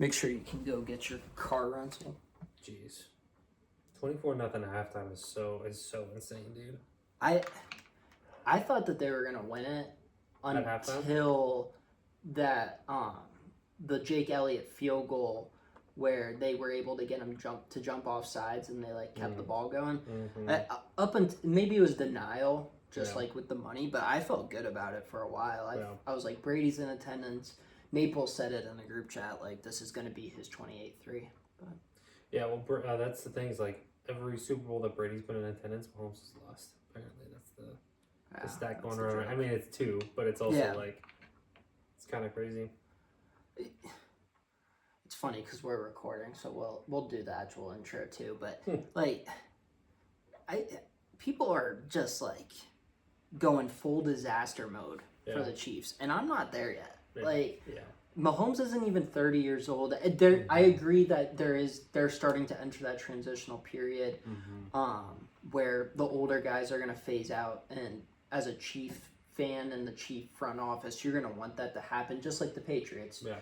Make sure you can go get your car rental. Jeez. 24-0 at halftime is so insane, dude. I thought that they were gonna win it until that the Jake Elliott field goal where they were able to get him jump off sides and they like kept the ball going. Maybe it was denial, just like with the money, but I felt good about it for a while. I was like, Brady's in attendance. Naples said it in the group chat, like this is gonna be his 28-3. But yeah, well, that's the thing is like every Super Bowl that Brady's been in attendance, Mahomes has lost. Apparently, that's the stat going around. I mean, it's 2, but it's also like it's kind of crazy. It's funny because we're recording, so we'll do the actual intro too. But like, people are just like going full disaster mode for the Chiefs, and I'm not there yet. Mahomes isn't even 30 years old. I agree that they're starting to enter that transitional period, where the older guys are going to phase out, and as a Chief fan in the Chief front office, you're going to want that to happen, just like the Patriots. Yeah.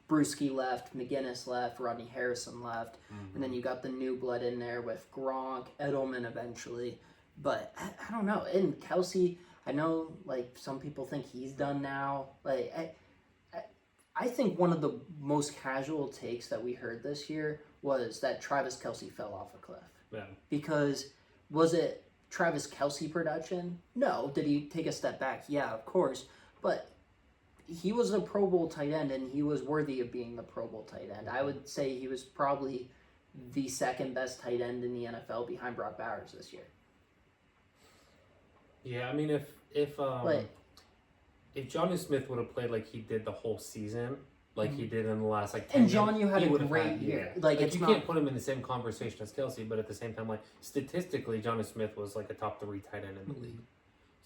Bruschi left, McGinnis left, Rodney Harrison left, and then you got the new blood in there with Gronk, Edelman eventually. But I don't know. And Kelsey, I know like some people think he's done now. Like I think one of the most casual takes that we heard this year was that Travis Kelce fell off a cliff. Yeah. Because was it Travis Kelce production? No. Did he take a step back? Yeah, of course. But he was a Pro Bowl tight end, and he was worthy of being the Pro Bowl tight end. I would say he was probably the second best tight end in the NFL behind Brock Bowers this year. Yeah, I mean, if Jonnu Smith would have played like he did the whole season, like he did in the last 10 and John, you had a great year. Like you can't put him in the same conversation as Kelsey, but at the same time, like statistically, Jonnu Smith was like a top 3 tight end in the league.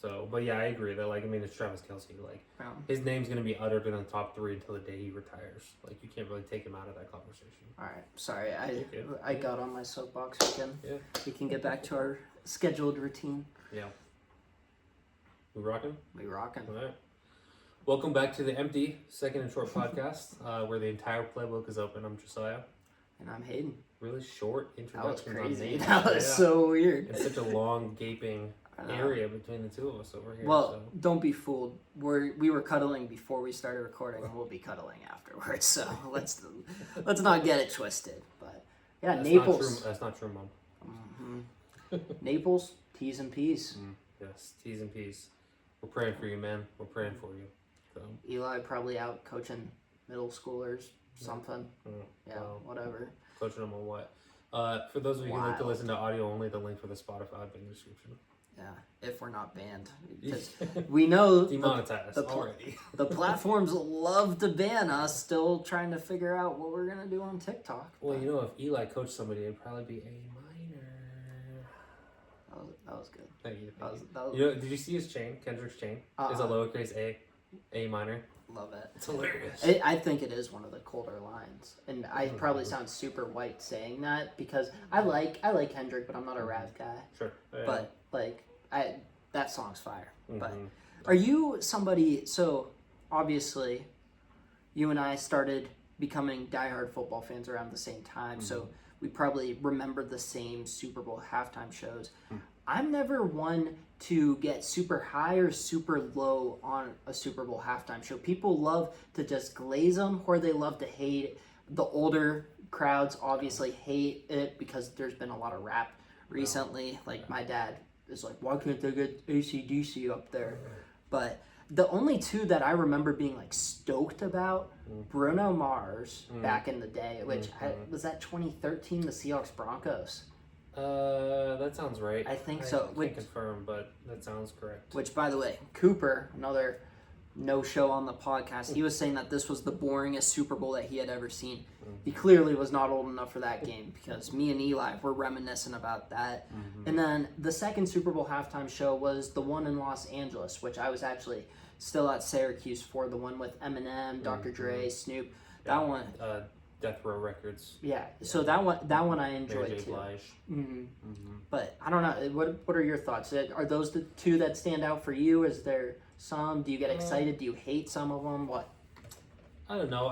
So, but yeah, I agree that it's Travis Kelce. Like his name's gonna be uttered in the top 3 until the day he retires. Like you can't really take him out of that conversation. All right, sorry, I got on my soapbox again. Yeah, we can get back to our scheduled routine. Yeah, we rocking. All right. Welcome back to the Empty Second and Short podcast, where the entire playbook is open. I'm Josiah. And I'm Hayden. Really short introduction. That was crazy. That was so weird. It's such a long, gaping area between the two of us over here. Well, don't be fooled. We were cuddling before we started recording, and we'll be cuddling afterwards. So let's not get it twisted. But yeah, that's Naples. That's not true, Mom. Naples, T's and P's. Yes, T's and P's. We're praying for you, man. We're praying for you. So. Eli probably out coaching middle schoolers, something. Whatever. Coaching them on what? For those of you who like to listen to audio only, the link for the Spotify will be in the description. Yeah, if we're not banned. Because we know demonetized already. The platforms love to ban us, still trying to figure out what we're going to do on TikTok. Well, if Eli coached somebody, it'd probably be A minor. That was good. Thank you. That was did you see his chain? Kendrick's chain? Is a lowercase A minor. Love it. It's hilarious. I think it is one of the colder lines, and I probably sound super white saying that because I like Kendrick, but I'm not a rap guy. Sure. But that song's fire. But are you somebody? So obviously, you and I started becoming diehard football fans around the same time, so we probably remember the same Super Bowl halftime shows. I'm never one to get super high or super low on a Super Bowl halftime show. People love to just glaze them, or they love to hate it. The older crowds obviously hate it because there's been a lot of rap recently. My dad is like, why can't they get AC/DC up there? But the only two that I remember being stoked about, Bruno Mars back in the day, which was that 2013, the Seahawks Broncos. That sounds right. I think so. I can't confirm, but that sounds correct. Which, by the way, Cooper, another no-show on the podcast, he was saying that this was the boringest Super Bowl that he had ever seen. He clearly was not old enough for that game because me and Eli were reminiscent about that. And then the second Super Bowl halftime show was the one in Los Angeles, which I was actually still at Syracuse for, the one with Eminem, Dr. Dre, Snoop. That one... Death Row Records. Yeah, so that one I enjoyed too. But I don't know. What are your thoughts? Are those the two that stand out for you? Is there some? Do you get excited? Do you hate some of them? What? I don't know.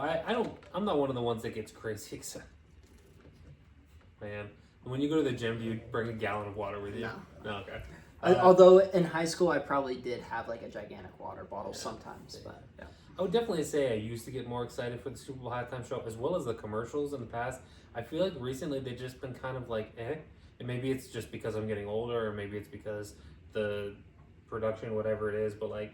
I'm not one of the ones that gets crazy except, man. When you go to the gym, do you bring a gallon of water with you? No, okay. Although in high school, I probably did have like a gigantic water bottle sometimes, but yeah. I would definitely say I used to get more excited for the Super Bowl halftime show as well as the commercials in the past. I feel like recently they've just been kind of like and maybe it's just because I'm getting older, or maybe it's because the production, whatever it is, but like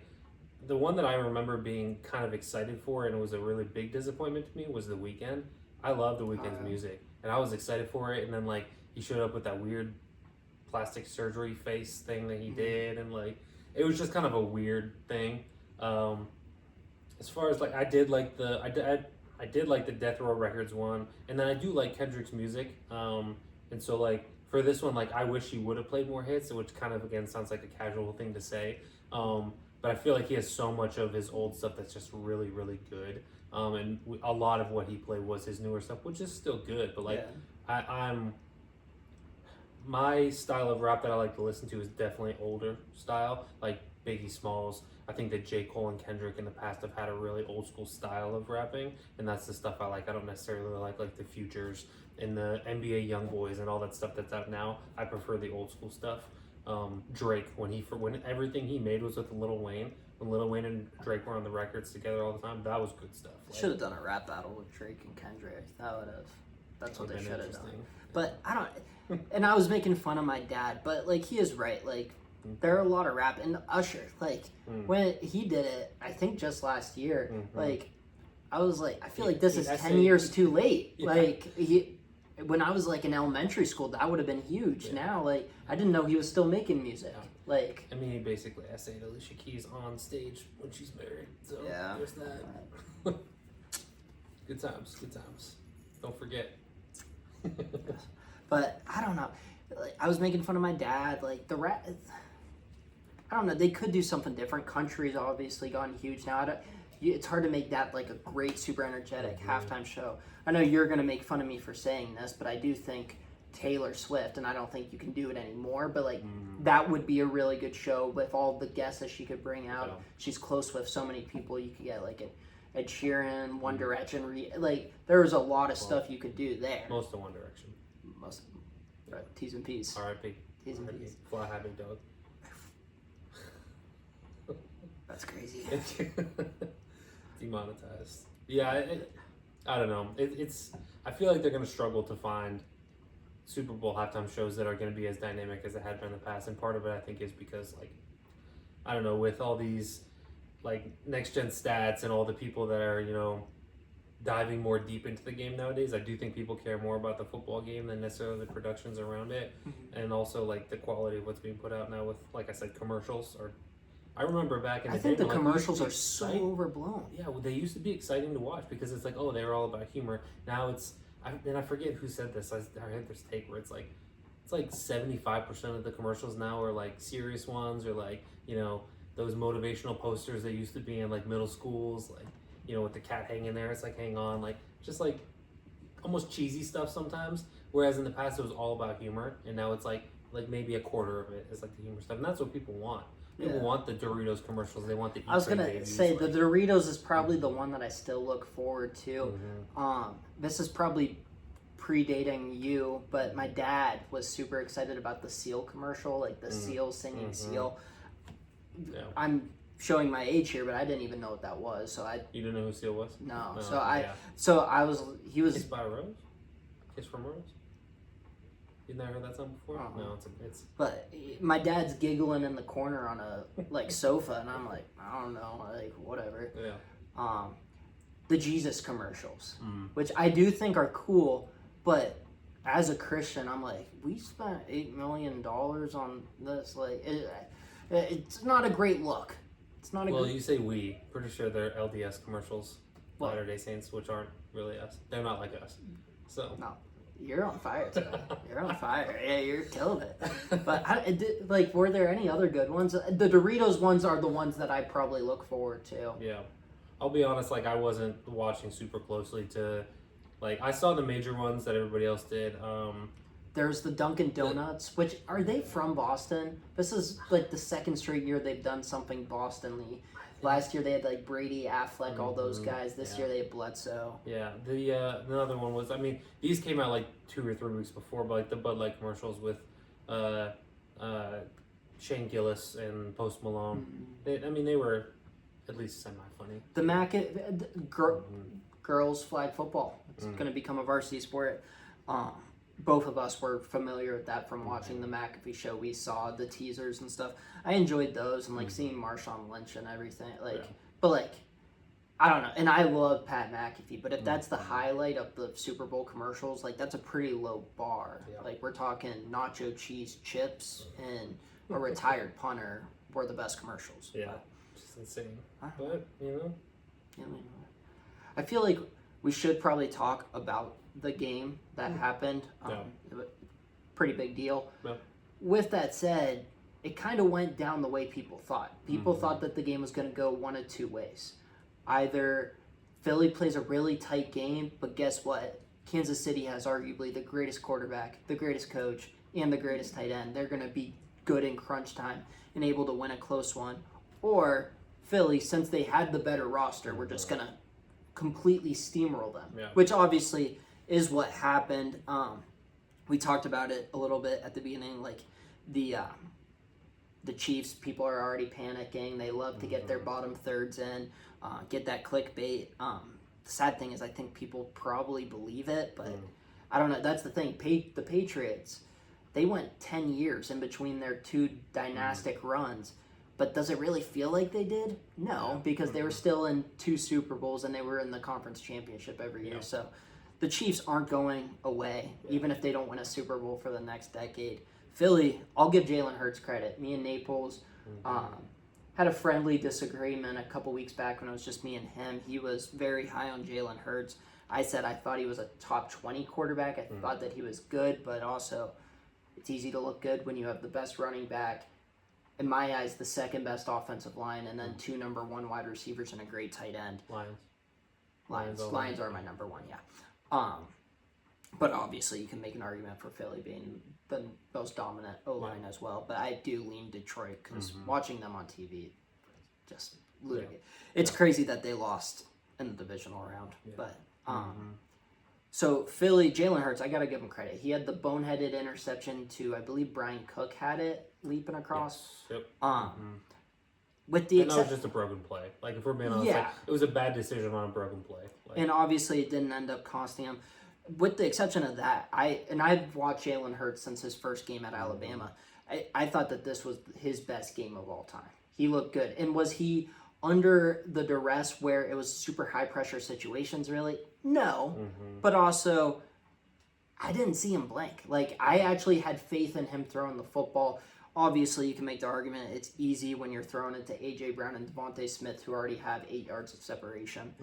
the one that I remember being kind of excited for and it was a really big disappointment to me was The Weeknd. I love The Weeknd's music and I was excited for it, and then like he showed up with that weird plastic surgery face thing that he did, and like it was just kind of a weird thing. As far as like I did like the Death Row Records one, and then I do like Kendrick's music, and so like for this one, like I wish he would have played more hits, which kind of again sounds like a casual thing to say, but I feel like he has so much of his old stuff that's just really really good, and a lot of what he played was his newer stuff, which is still good, but like I'm my style of rap that I like to listen to is definitely older style, like Biggie Smalls. I think that J. Cole and Kendrick in the past have had a really old school style of rapping, and that's the stuff I like. I don't necessarily like the Futures and the NBA YoungBoys and all that stuff that's out now. I prefer the old school stuff. Drake, when everything he made was with Lil Wayne, when Lil Wayne and Drake were on the records together all the time, that was good stuff. Like, should have done a rap battle with Drake and Kendrick. That's what they should have done. But I don't. And I was making fun of my dad, but like he is right. Like there are a lot of rap, and Usher, like when he did it, I think just last year. Like I was like, I feel like this is 10 years too late. Like when I was like in elementary school, that would have been huge. Now, like I didn't know he was still making music. Like I mean, he basically essayed Alicia Keys on stage when she's married. So there's that. Good times. Don't forget. But I don't know. Like, I was making fun of my dad. Like the rap, I don't know. They could do something different. Country's obviously gotten huge now. It's hard to make that like a great, super energetic halftime show. I know you're gonna make fun of me for saying this, but I do think Taylor Swift, and I don't think you can do it anymore. But like that would be a really good show with all the guests that she could bring out. She's close with so many people. You could get like Ed Sheeran, One Direction. Like there's a lot of stuff you could do there. Most of One Direction. Most. Right. T's and P's. R.I.P. T's and P's. Fly High Big Dog. That's crazy. Demonetized. Yeah, I don't know. It's. I feel like they're going to struggle to find Super Bowl halftime shows that are going to be as dynamic as it had been in the past, and part of it I think is because like I don't know, with all these like next gen stats and all the people that are diving more deep into the game nowadays, I do think people care more about the football game than necessarily the productions around it, and also like the quality of what's being put out now with, like I said, commercials. Or I remember back in the day, I think the commercials are so overblown. Yeah, well, they used to be exciting to watch because it's like, oh, they were all about humor. Now I forget who said this. I heard this take where it's like 75% of the commercials now are like serious ones, or like those motivational posters that used to be in like middle schools, like. With the cat hanging there, it's like, hang on, like, just like almost cheesy stuff sometimes. Whereas in the past, it was all about humor, and now it's like maybe a quarter of it is like the humor stuff, and that's what people want. People want the Doritos commercials. They want the. I was gonna say the Doritos is probably the one that I still look forward to. This is probably predating you, but my dad was super excited about the Seal commercial, like the Seal singing Seal. Yeah. I'm showing my age here, but I didn't even know what that was. So You didn't know who Seal was? No. He was. Kiss by a Rose? Kiss from a Rose? You've never heard that song before? No, it's. But my dad's giggling in the corner on a sofa, and I'm like, I don't know, like whatever. Yeah. The Jesus commercials, which I do think are cool, but as a Christian, I'm like, we spent $8 million on this. Like, it's not a great look. It's not a. Well, you say we. Pretty sure they're LDS commercials, Latter-day Saints, which aren't really us. They're not like us. So. No. You're on fire today. You're on fire. Yeah, you're killing it. But were there any other good ones? The Doritos ones are the ones that I probably look forward to. Yeah, I'll be honest. Like I wasn't watching super closely to, like I saw the major ones that everybody else did. There's the Dunkin' Donuts, which are they from Boston? This is like the second straight year they've done something Boston-y. Last year they had like Brady, Affleck, all those guys. This year they had Bledsoe. Yeah, the other one was, I mean, these came out like 2 or 3 weeks before, but like the Bud Light commercials with Shane Gillis and Post Malone. They were at least semi-funny. The girls flag football. It's going to become a varsity sport. Both of us were familiar with that from watching the McAfee show. We saw the teasers and stuff. I enjoyed those and like seeing Marshawn Lynch and everything. But like, I don't know. And I love Pat McAfee, but if that's the highlight of the Super Bowl commercials, like that's a pretty low bar. Yeah. Like we're talking nacho cheese chips and a retired punter were the best commercials. Yeah, just insane. But I feel like we should probably talk about the game that happened. Pretty big deal. Yeah. With that said, it kind of went down the way people thought. People thought that the game was going to go one of two ways. Either Philly plays a really tight game, but guess what? Kansas City has arguably the greatest quarterback, the greatest coach, and the greatest tight end. They're going to be good in crunch time and able to win a close one. Or Philly, since they had the better roster, we're just going to completely steamroll them, which obviously is what happened. We talked about it a little bit at the beginning, like the Chiefs, people are already panicking. They love to get their bottom thirds in, get that clickbait. The sad thing is I think people probably believe it, but I don't know. That's the thing. The Patriots, they went 10 years in between their two dynastic runs. But does it really feel like they did? No, because they were still in 2 Super Bowls and they were in the conference championship every year. So the Chiefs aren't going away, even if they don't win a Super Bowl for the next decade. Philly, I'll give Jalen Hurts credit. Me and Naples had a friendly disagreement a couple weeks back when it was just me and him. He was very high on Jalen Hurts. I said I thought he was a top 20 quarterback. I thought that he was good, but also it's easy to look good when you have the best running back, in my eyes, the second best offensive line, and then 2 number 1 wide receivers and a great tight end. Lions are my number 1, yeah. But obviously, you can make an argument for Philly being the most dominant O-line as well. But I do lean Detroit because watching them on TV, just ludicrous. It's crazy that they lost in the divisional round. Yeah. But so Philly, Jalen Hurts, I got to give him credit. He had the boneheaded interception to, I believe Brian Cook had it leaping across. Yes. Yep. With the and that was just a broken play. Like, if we're being honest, it was a bad decision on a broken play. And obviously, it didn't end up costing him. With the exception of that, I've watched Jalen Hurts since his first game at Alabama. I thought that this was his best game of all time. He looked good. And was he under the duress where it was super high pressure situations, really? No. But also, I didn't see him blank. Like, I actually had faith in him throwing the football. Obviously, you can make the argument it's easy when you're throwing it to A.J. Brown and Devontae Smith, who already have 8 yards of separation.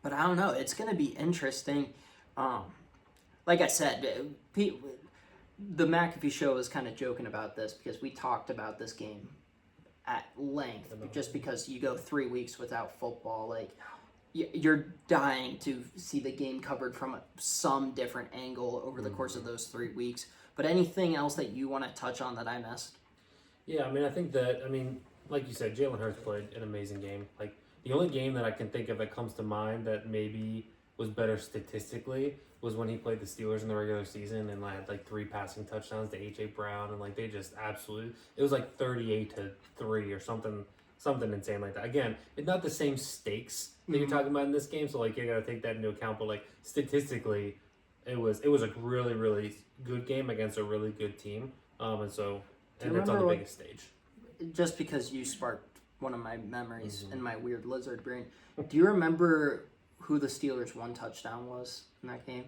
But I don't know. It's going to be interesting. Like I said, the McAfee show was kind of joking about this because we talked about this game at length. Just because you go 3 weeks without football, like, you're dying to see the game covered from some different angle over the course of those 3 weeks. But anything else that you want to touch on that I missed? Yeah, I think like you said, Jalen Hurts played an amazing game. Like, the only game that I can think of that comes to mind that maybe was better statistically was when he played the Steelers in the regular season and had like 3 passing touchdowns to A.J. Brown, and like they just absolutely, it was like 38-3 or something insane like that. Again, it's not the same stakes that you're talking about in this game, so like you got to take that into account. But like statistically, it was a really, really good game against a really good team, and it's on the biggest stage. Just because you sparked one of my memories in my weird lizard brain, do you remember who the Steelers' 1 touchdown was in that game?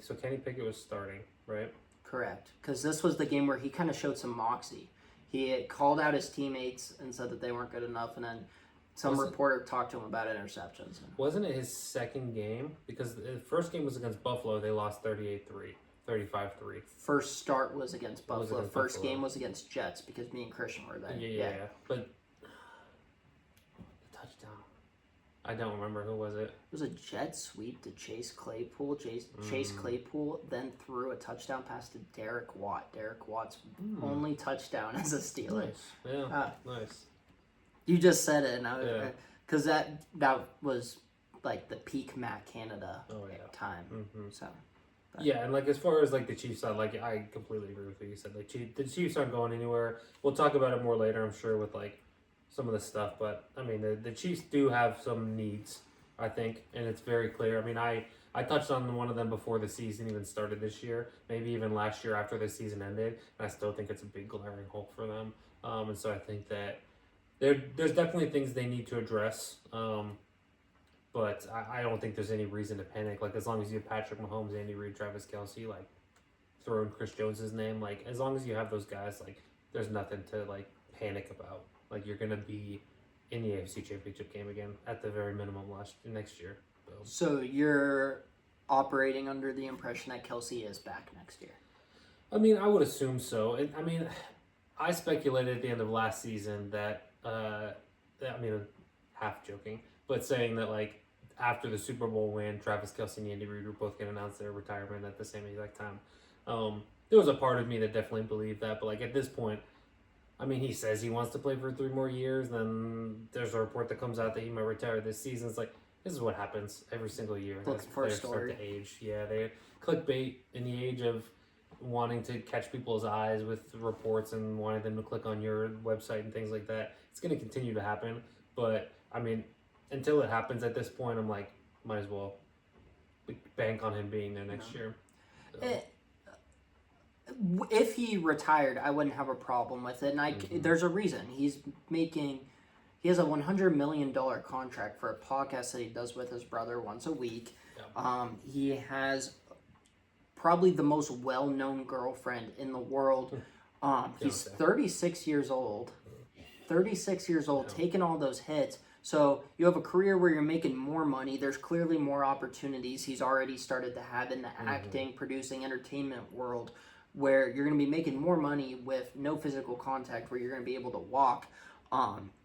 So Kenny Pickett was starting, right? Correct, because this was the game where he kind of showed some moxie. He had called out his teammates and said that they weren't good enough, and then some reporter talked to him about interceptions. Wasn't it his second game? Because the first game was against Buffalo. They lost 38-3, 35-3. First start was against Buffalo. First game was against Jets because me and Christian were there. Yeah. But the touchdown. I don't remember. Who was it? It was a jet sweep to Chase Claypool. Chase Claypool then threw a touchdown pass to Derek Watt. Derek Watt's only touchdown as a Steeler. Nice. Yeah, nice. You just said it, and I was because that was like the peak Matt Canada time. Mm-hmm. So. But. Yeah, and like as far as like the Chiefs side, like I completely agree with what you said. Like the Chiefs aren't going anywhere. We'll talk about it more later, I'm sure, with like some of the stuff. But I mean, the Chiefs do have some needs, I think, and it's very clear. I mean, I touched on one of them before the season even started this year, maybe even last year after the season ended, and I still think it's a big glaring hole for them. And so I think that there's definitely things they need to address. But I don't think there's any reason to panic. Like, as long as you have Patrick Mahomes, Andy Reid, Travis Kelce, like, throw in Chris Jones' name. Like, as long as you have those guys, like, there's nothing to, like, panic about. Like, you're going to be in the AFC Championship game again at the very minimum next year. So you're operating under the impression that Kelce is back next year? I mean, I would assume so. And, I mean, I speculated at the end of last season that, half joking, but saying that, like, after the Super Bowl win, Travis Kelce and Andy Reid were both going to announce their retirement at the same exact time. There was a part of me that definitely believed that, but like at this point, I mean, he says he wants to play for 3 more years. Then there's a report that comes out that he might retire this season. It's like, this is what happens every single year. Looking for a story. Start to age. Yeah, they clickbait in the age of wanting to catch people's eyes with reports and wanting them to click on your website and things like that. It's going to continue to happen, but I mean, until it happens at this point, I'm like, might as well bank on him being there next year. So. If he retired, I wouldn't have a problem with it. And there's a reason. He has a $100 million contract for a podcast that he does with his brother once a week. Yeah. He has probably the most well-known girlfriend in the world. He's 36 years old. 36 years old, taking all those hits. So you have a career where you're making more money. There's clearly more opportunities he's already started to have in the acting, producing, entertainment world, where you're going to be making more money with no physical contact, where you're going to be able to walk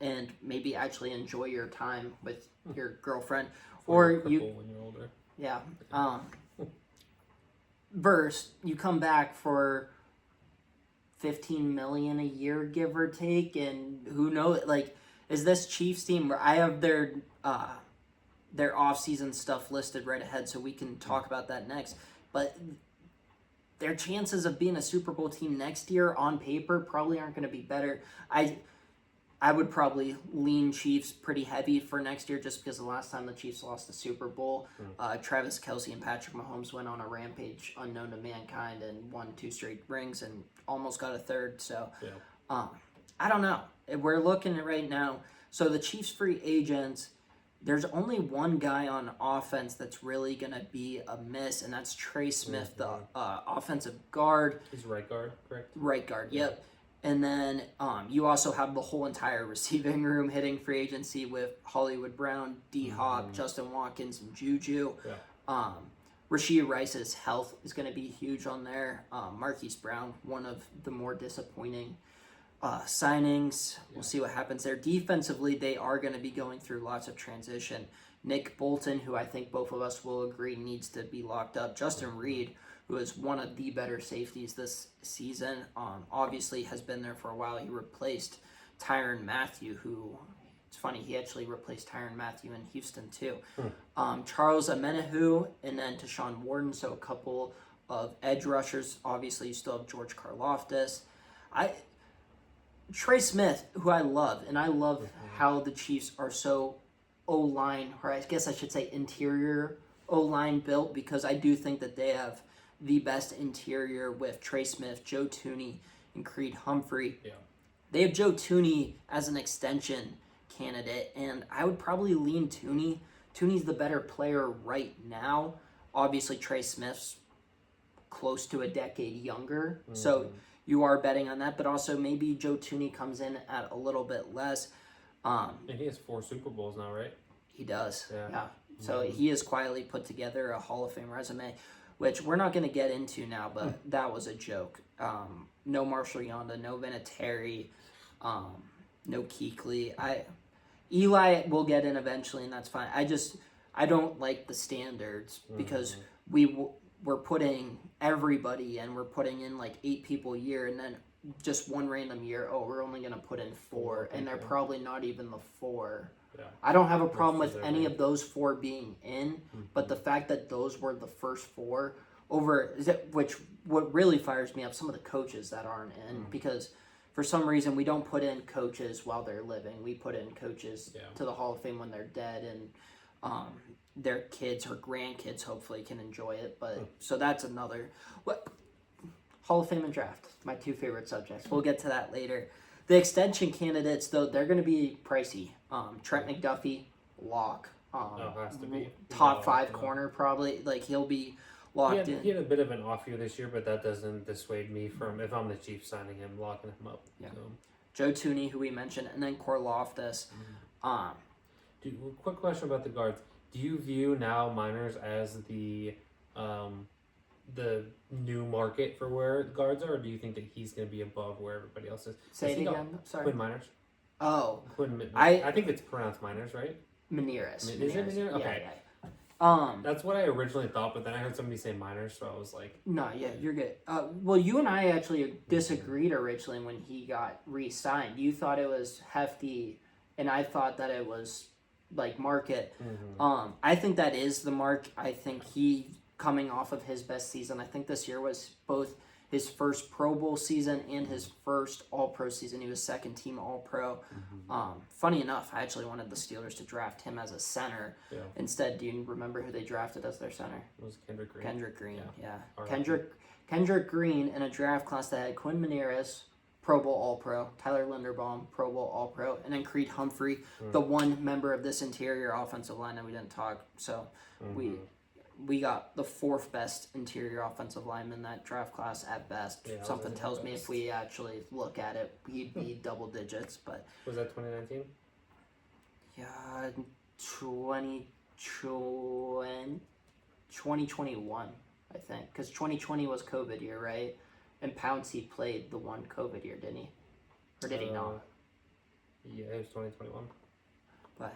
and maybe actually enjoy your time with your girlfriend. Or you, when you're older. Yeah. Versus you come back for $15 million a year, give or take, and who knows, like, is this Chiefs team where I have their off-season stuff listed right ahead, so we can talk about that next. But their chances of being a Super Bowl team next year on paper probably aren't going to be better. I would probably lean Chiefs pretty heavy for next year, just because the last time the Chiefs lost the Super Bowl, Travis Kelce and Patrick Mahomes went on a rampage unknown to mankind and won 2 straight rings and almost got a third. So I don't know. We're looking at right now. So the Chiefs free agents, there's only one guy on offense that's really going to be a miss, and that's Trey Smith, the offensive guard. He's right guard, correct? Right guard, yep. And then you also have the whole entire receiving room hitting free agency with Hollywood Brown, D-Hop, Justin Watkins, and Juju. Yeah. Rashee Rice's health is going to be huge on there. Marquise Brown, one of the more disappointing signings. We'll see what happens there. Defensively, they are going to be going through lots of transition. Nick Bolton, who I think both of us will agree needs to be locked up. Justin Reed, who is one of the better safeties this season, obviously has been there for a while. He replaced Tyrann Mathieu, who, it's funny, he actually replaced Tyrann Mathieu in Houston too. Charles Omenihu, and then Deshaun Warden, so a couple of edge rushers. Obviously, you still have George Karlaftis. Trey Smith, who I love, and I love how the Chiefs are so O-line, or I guess I should say interior O-line built, because I do think that they have the best interior with Trey Smith, Joe Thuney, and Creed Humphrey. Yeah. They have Joe Thuney as an extension candidate, and I would probably lean Thuney. Thuney's the better player right now. Obviously, Trey Smith's close to a decade younger, so you are betting on that, but also maybe Joe Thuney comes in at a little bit less. And he has 4 Super Bowls now, right? He does, yeah. So he has quietly put together a Hall of Fame resume, which we're not going to get into now, but that was a joke. No Marshall Yonda, no Vinatieri, no Kuechly. Eli will get in eventually, and that's fine. I don't like the standards because we're putting everybody in. We're putting in like 8 people a year, and then just one random year, we're only going to put in 4, and they're probably not even the 4. Yeah. I don't have a problem with any of those 4 being in, but the fact that those were the first 4 what really fires me up, some of the coaches that aren't in, because for some reason we don't put in coaches while they're living. We put in coaches to the Hall of Fame when they're dead, and their kids or grandkids hopefully can enjoy it. But so that's another Hall of Fame and draft, my 2 favorite subjects. We'll get to that later. The extension candidates, though, they're going to be pricey. Trent McDuffie, lock. Has to be top 5 corner probably. Like, he'll be locked in. He had a bit of an off year this year, but that doesn't dissuade me from, if I'm the Chiefs, signing him, locking him up. Yeah. So. Joe Tooney, who we mentioned, and then Korloftis. Quick question about the guards. Do you view now Miners as the new market for where guards are, or do you think that he's going to be above where everybody else is? Say it again. Sorry. Quinn Miners. Oh. I think it's pronounced Miners, right? Maneras. Is it Maneras? Okay. Yeah. That's what I originally thought, but then I heard somebody say Miners, so I was like... No, yeah, you're good. Well, you and I actually disagreed originally when he got re-signed. You thought it was hefty, and I thought that it was, like, market. I think that is the mark. I think he, coming off of his best season, I think this year was both his first Pro Bowl season and his first All-Pro season. He was second-team All-Pro. Funny enough, I actually wanted the Steelers to draft him as a center. Yeah. Instead, do you remember who they drafted as their center? It was Kendrick Green. Kendrick Green, yeah. Kendrick Green in a draft class that had Quinn Maneras, Pro Bowl All-Pro, Tyler Linderbaum, Pro Bowl All-Pro, and then Creed Humphrey, the one member of this interior offensive line that we didn't talk. So we got the 4th best interior offensive lineman in that draft class at best. Yeah, something tells me if we actually look at it, he'd be double digits. But was that 2019? Yeah, 2021, I think. Because 2020 was COVID year, right? And Pouncey played the one COVID year, didn't he? Or did he not? Yeah, it was 2021. But,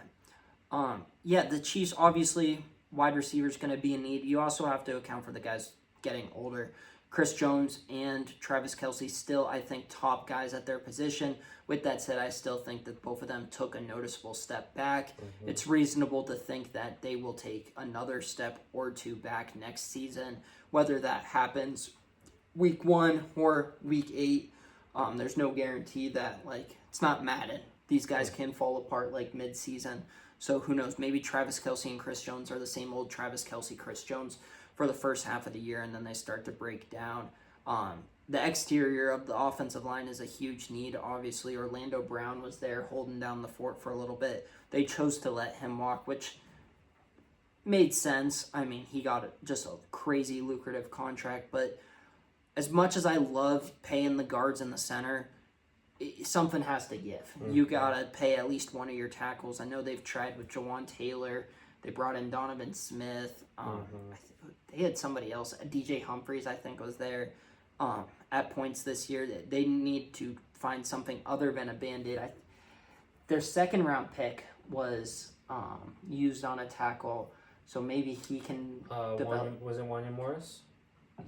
yeah, the Chiefs, obviously, wide receivers going to be in need. You also have to account for the guys getting older. Chris Jones and Travis Kelce still, I think, top guys at their position. With that said, I still think that both of them took a noticeable step back. It's reasonable to think that they will take another step or 2 back next season. Whether that happens week 1 or week 8, there's no guarantee that, like, it's not Madden. These guys can fall apart, like, mid-season. So who knows? Maybe Travis Kelce and Chris Jones are the same old Travis Kelce, Chris Jones for the first half of the year, and then they start to break down. The exterior of the offensive line is a huge need. Obviously, Orlando Brown was there holding down the fort for a little bit. They chose to let him walk, which made sense. I mean, he got just a crazy lucrative contract, but as much as I love paying the guards in the center, something has to give. You gotta pay at least one of your tackles. I know they've tried with Jawan Taylor. They brought in Donovan Smith. They had somebody else. DJ Humphries, I think, was there at points this year. They need to find something other than a Band-Aid. Their second-round pick was used on a tackle, so maybe he can develop. Was it Wanya Morris?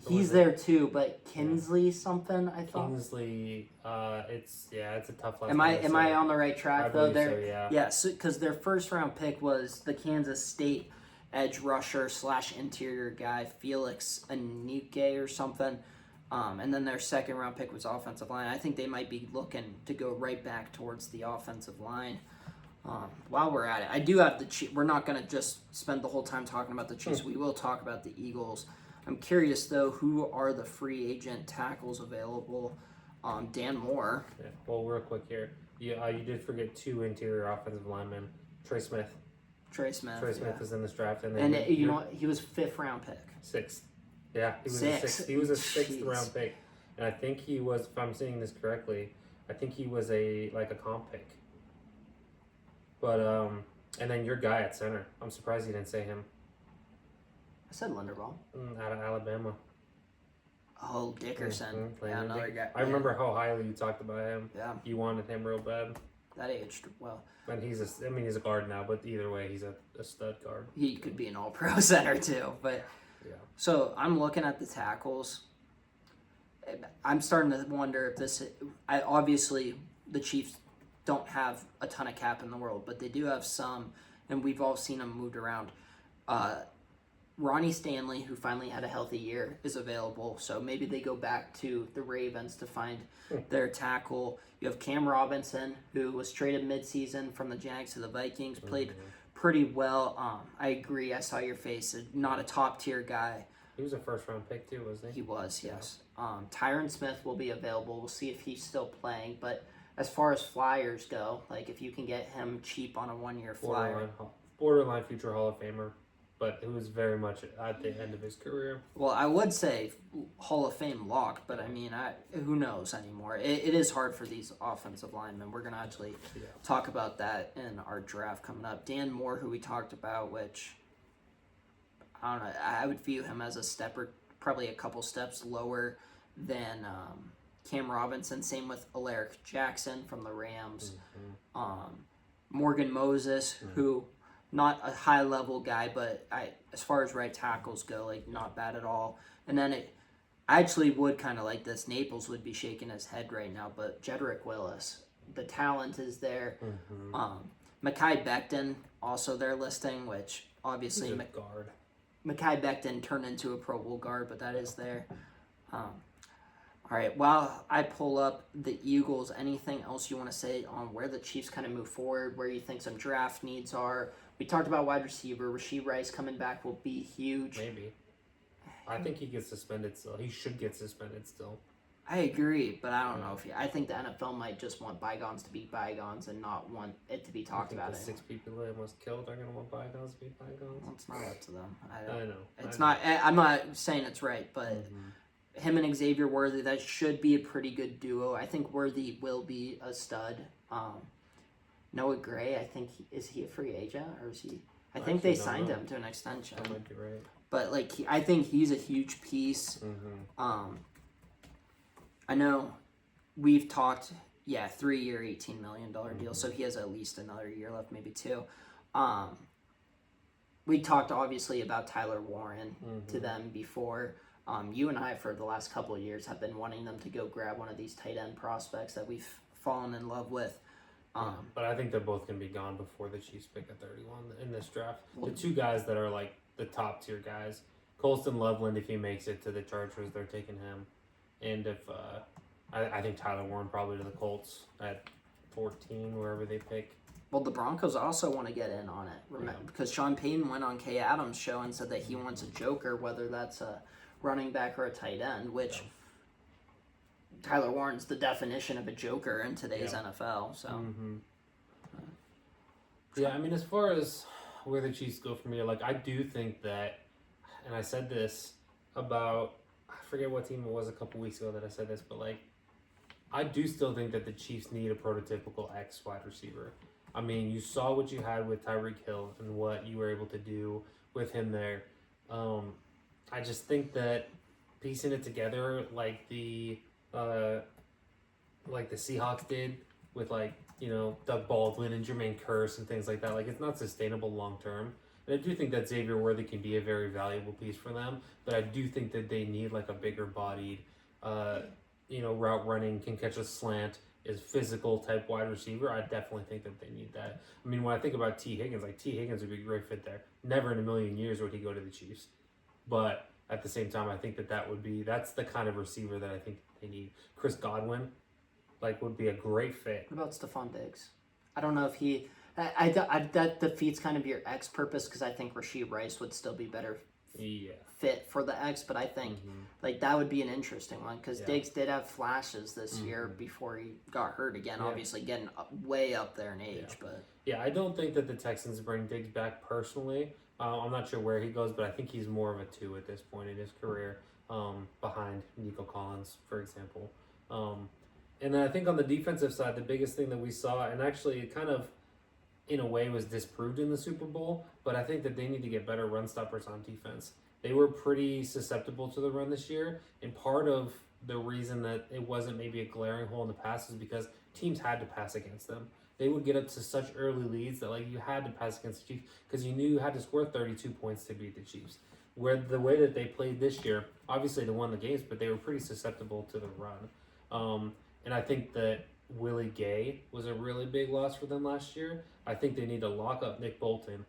He's there too, but Kinsley something, I thought. Kinsley, it's a tough last name. Am I on the right track though? So, yeah. Yes, because their first round pick was the Kansas State edge rusher / interior guy Felix Anike or something, and then their second round pick was offensive line. I think they might be looking to go right back towards the offensive line. While we're at it, I do have the Chiefs. We're not going to just spend the whole time talking about the Chiefs. We will talk about the Eagles. I'm curious, though, who are the free agent tackles available? Dan Moore. Yeah. Well, real quick here. You did forget 2 interior offensive linemen. Trey Smith is in this draft. And you know what? He was 5th round pick. 6th. Yeah, he was a 6th. He was a 6th round pick. And I think he was, if I'm seeing this correctly, I think he was a comp pick. But, and then your guy at center. I'm surprised you didn't say him. I said Linderbaum. Out of Alabama. Oh, Dickerson. Yeah, another guy. I remember how highly you talked about him. Yeah. You wanted him real bad. that aged well. And he's a guard now, but either way, he's a stud guard. He could be an all-pro center too. But yeah. So I'm looking at the tackles. I'm starting to wonder if this. Obviously the Chiefs don't have a ton of cap in the world, but they do have some, and we've all seen them moved around. Ronnie Stanley, who finally had a healthy year, is available. So maybe they go back to the Ravens to find their tackle. You have Cam Robinson, who was traded midseason from the Jags to the Vikings, played pretty well. I agree. I saw your face. Not a top-tier guy. He was a first-round pick, too, wasn't he? He was, yes. Tyron Smith will be available. We'll see if he's still playing. But as far as flyers go, like if you can get him cheap on a one-year flyer. Borderline future Hall of Famer. But it was very much at the end of his career. Well, I would say Hall of Fame lock, but I mean, who knows anymore? It is hard for these offensive linemen. We're going to actually talk about that in our draft coming up. Dan Moore, who we talked about, which, I don't know, I would view him as a step or probably a couple steps lower than Cam Robinson. Same with Alaric Jackson from the Rams. Morgan Moses, who... Not a high-level guy, but as far as right tackles go, like, not bad at all. And then I actually would kind of like this. Naples would be shaking his head right now, but Jedrick Willis, the talent is there. Mekhi Becton, also their listing, which obviously guard. Mekhi Becton turned into a Pro Bowl guard, but that is there. All right, while I pull up the Eagles, anything else you want to say on where the Chiefs kind of move forward, where you think some draft needs are? We talked about wide receiver. Rashee Rice coming back will be huge. Maybe. I think he gets suspended still. He should get suspended still. I agree, but I don't know if I think the NFL might just want bygones to be bygones and not want it to be talked about. The 6 people they almost killed are going to want bygones to be bygones. Well, it's not up to them. I know. It's not. I'm not saying it's right, but him and Xavier Worthy, that should be a pretty good duo. I think Worthy will be a stud. Noah Gray, I think is he a free agent or is he? I think they signed him to an extension. That might be right. But like, I think he's a huge piece. I know we've talked. 3-year, $18 million deal. So he has at least another year left, maybe 2. We talked obviously about Tyler Warren to them before. You and I, for the last couple of years, have been wanting them to go grab one of these tight end prospects that we've fallen in love with. But I think they're both going to be gone before the Chiefs pick at 31 in this draft. The 2 guys that are like the top tier guys, Colston Loveland, if he makes it to the Chargers, they're taking him. And if I think Tyler Warren probably to the Colts at 14, wherever they pick. Well, the Broncos also want to get in on it, remember, because Sean Payton went on Kay Adams' show and said that he wants a joker, whether that's a running back or a tight end, which Tyler Warren's the definition of a joker in today's NFL. So, I mean, as far as where the Chiefs go from here, like, I do think that, and I said this about, I forget what team it was a couple weeks ago that I said this, but like, I do still think that the Chiefs need a prototypical X wide receiver. I mean, you saw what you had with Tyreek Hill and what you were able to do with him there. I just think that piecing it together like the Seahawks did with Doug Baldwin and Jermaine Kearse and things like that, like, it's not sustainable long term. And I do think that Xavier Worthy can be a very valuable piece for them, but I do think that they need like a bigger bodied, route running, can catch a slant, is physical type wide receiver. I definitely think that they need that. I mean, when I think about T. Higgins, like, T. Higgins would be a great fit there. Never in a million years would he go to the Chiefs. But at the same time, I think that's the kind of receiver that I think they need. Chris Godwin, would be a great fit. What about Stephon Diggs? I don't know if he... that defeats kind of your X purpose, because I think Rashee Rice would still be better fit for the X, but I think that would be an interesting one, because Diggs did have flashes this year before he got hurt again, obviously getting way up there in age. But I don't think that the Texans bring Diggs back personally. I'm not sure where he goes, but I think he's more of a 2 at this point in his career, behind Nico Collins, for example. And then I think on the defensive side, the biggest thing that we saw, and actually it kind of in a way was disproved in the Super Bowl, but I think that they need to get better run stoppers on defense. They were pretty susceptible to the run this year, and part of the reason that it wasn't maybe a glaring hole in the pass is because teams had to pass against them. they would get up to such early leads that like you had to pass against the Chiefs because you knew you had to score 32 points to beat the Chiefs. Where the way that they played this year, obviously they won the games, but they were pretty susceptible to the run. And I think that Willie Gay was a really big loss for them last year. I think they need to lock up Nick Bolton,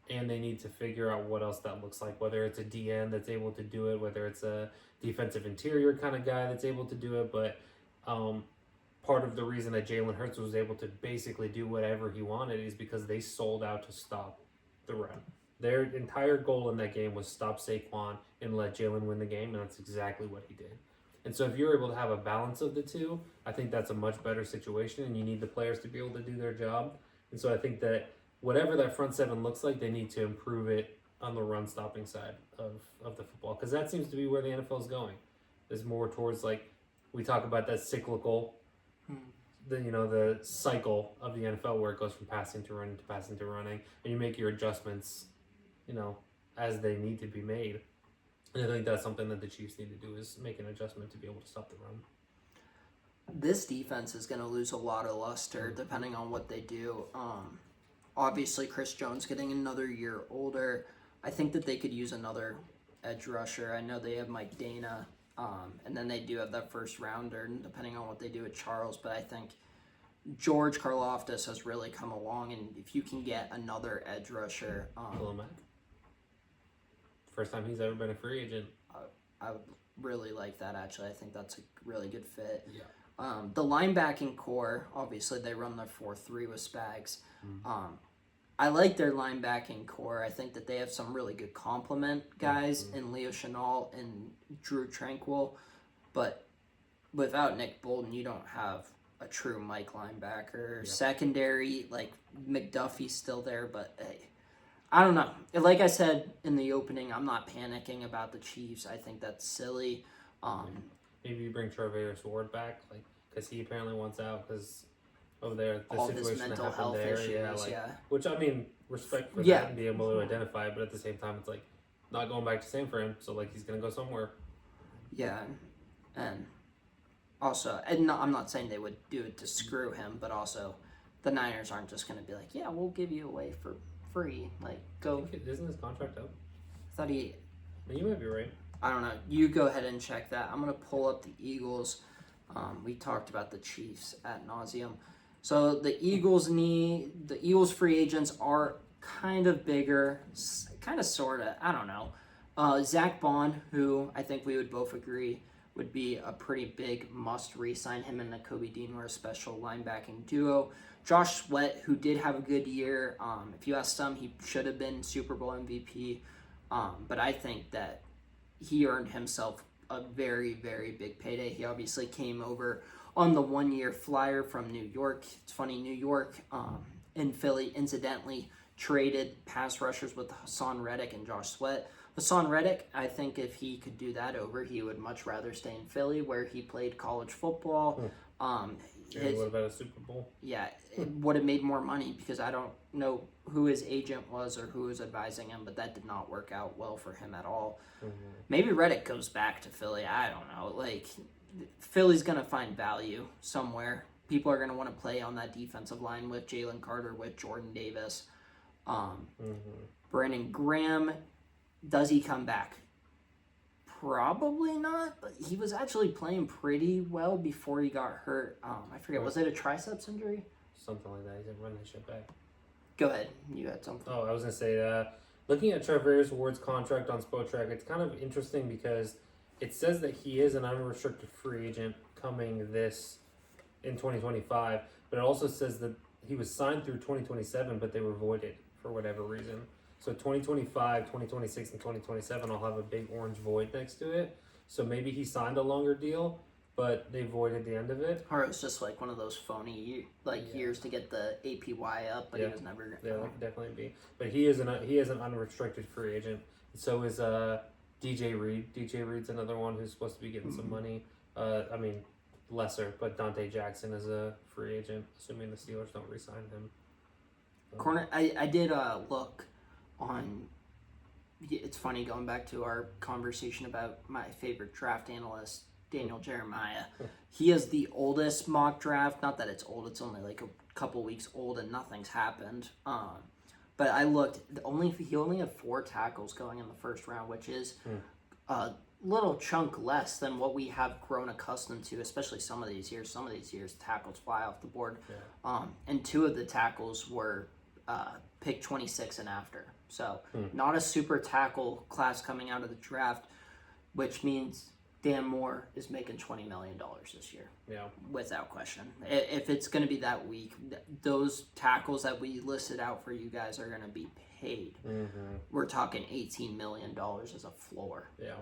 and they need to figure out what else that looks like, whether it's a DN that's able to do it, whether it's a defensive interior kind of guy that's able to do it. But part of the reason that Jalen Hurts was able to basically do whatever he wanted is because they sold out to stop the run. Their entire goal in that game was stop Saquon and let Jalen win the game, and that's exactly what he did. And so if you're able to have a balance of the two, I think that's a much better situation, and you need the players to be able to do their job. And so I think that whatever that front seven looks like, they need to improve it on the run-stopping side of the football, because that seems to be where the NFL is going. Is more towards, like, we talk about that cyclical, the cycle of the NFL where it goes from passing to running to passing to running, and you make your adjustments, as they need to be made. And I think that's something that the Chiefs need to do is make an adjustment to be able to stop the run. This defense is going to lose a lot of luster depending on what they do. Obviously, Chris Jones getting another year older. I think that they could use another edge rusher. I know they have Mike Dana, and then they do have that first rounder, depending on what they do with Charles. But I think George Karlaftis has really come along, and if you can get another edge rusher, first time he's ever been a free agent. I would really like that, actually. I think that's a really good fit. Yeah. The linebacking core, obviously, they run their 4-3 with Spags. I like their linebacking core. I think that they have some really good complement guys in Leo Chenal and Drew Tranquil. But without Nick Bolton, you don't have a true Mike linebacker. Yeah. Secondary, like McDuffie's still there, but hey, I don't know. Like I said in the opening, I'm not panicking about the Chiefs. I think that's silly. Maybe you bring Travis Ward back, like, because he apparently wants out because of the all situation this mental that happened health there. issues, Which, I mean, respect for Yeah. that and being able to identify it, but at the same time, it's like not going back to same for him. So like he's gonna go somewhere. Yeah, and also, and no, I'm not saying they would do it to screw him, but also the Niners aren't just going to be like, yeah, we'll give you away for free. Like, go. Isn't his contract up? I thought he. You might be right. I don't know. You go ahead and check that. I'm going to pull up the Eagles. We talked about the Chiefs ad nauseum. So the Eagles free agents are kind of bigger, kind of sort of. I don't know. Zach Bond, who I think we would both agree would be a pretty big must re-sign. Him and Nakobe Dean were a special linebacking duo. Josh Sweat, who did have a good year. If you ask some, he should have been Super Bowl MVP. But I think that he earned himself a very, very big payday. He obviously came over on the one-year flyer from New York. It's funny, New York and Philly incidentally traded pass rushers with Hassan Reddick and Josh Sweat. Hassan Reddick, I think if he could do that over, he would much rather stay in Philly where he played college football. What about a Super Bowl? Yeah, it would have made more money because I don't know who his agent was or who was advising him, but that did not work out well for him at all. Maybe Reddick goes back to Philly. I don't know. Like, Philly's going to find value somewhere. People are going to want to play on that defensive line with Jalen Carter, with Jordan Davis. Brandon Graham, does he come back? Probably not, but he was actually playing pretty well before he got hurt. I forget, was it a triceps injury? Something like that. He's running that shit back. Go ahead. You had something. Oh, I was going to say, looking at Travis Ward's contract on Spotrac, it's kind of interesting because it says that he is an unrestricted free agent coming in 2025, but it also says that he was signed through 2027, but they were voided for whatever reason. So 2025, 2026, and 2027 all have a big orange void next to it. So maybe he signed a longer deal, but they voided the end of it. Or it was just like one of those phony years to get the APY up, but he was never. Yeah, that could definitely be. But he is an unrestricted free agent. So is DJ Reed. DJ Reed's another one who's supposed to be getting some money. Lesser, but Dante Jackson is a free agent, assuming the Steelers don't re-sign him. Corner. I did look on. It's funny going back to our conversation about my favorite draft analyst, Daniel Jeremiah. He is the oldest mock draft. Not that it's old; it's only like a couple weeks old and nothing's happened. But I looked, he only had 4 tackles going in the first round, which is a little chunk less than what we have grown accustomed to, especially some of these years. Some of these years, tackles fly off the board. Yeah. And 2 of the tackles were pick 26 and after. So not a super tackle class coming out of the draft, which means Dan Moore is making $20 million this year. Yeah, without question. If it's going to be that week, those tackles that we listed out for you guys are going to be paid. We're talking $18 million as a floor. Yeah,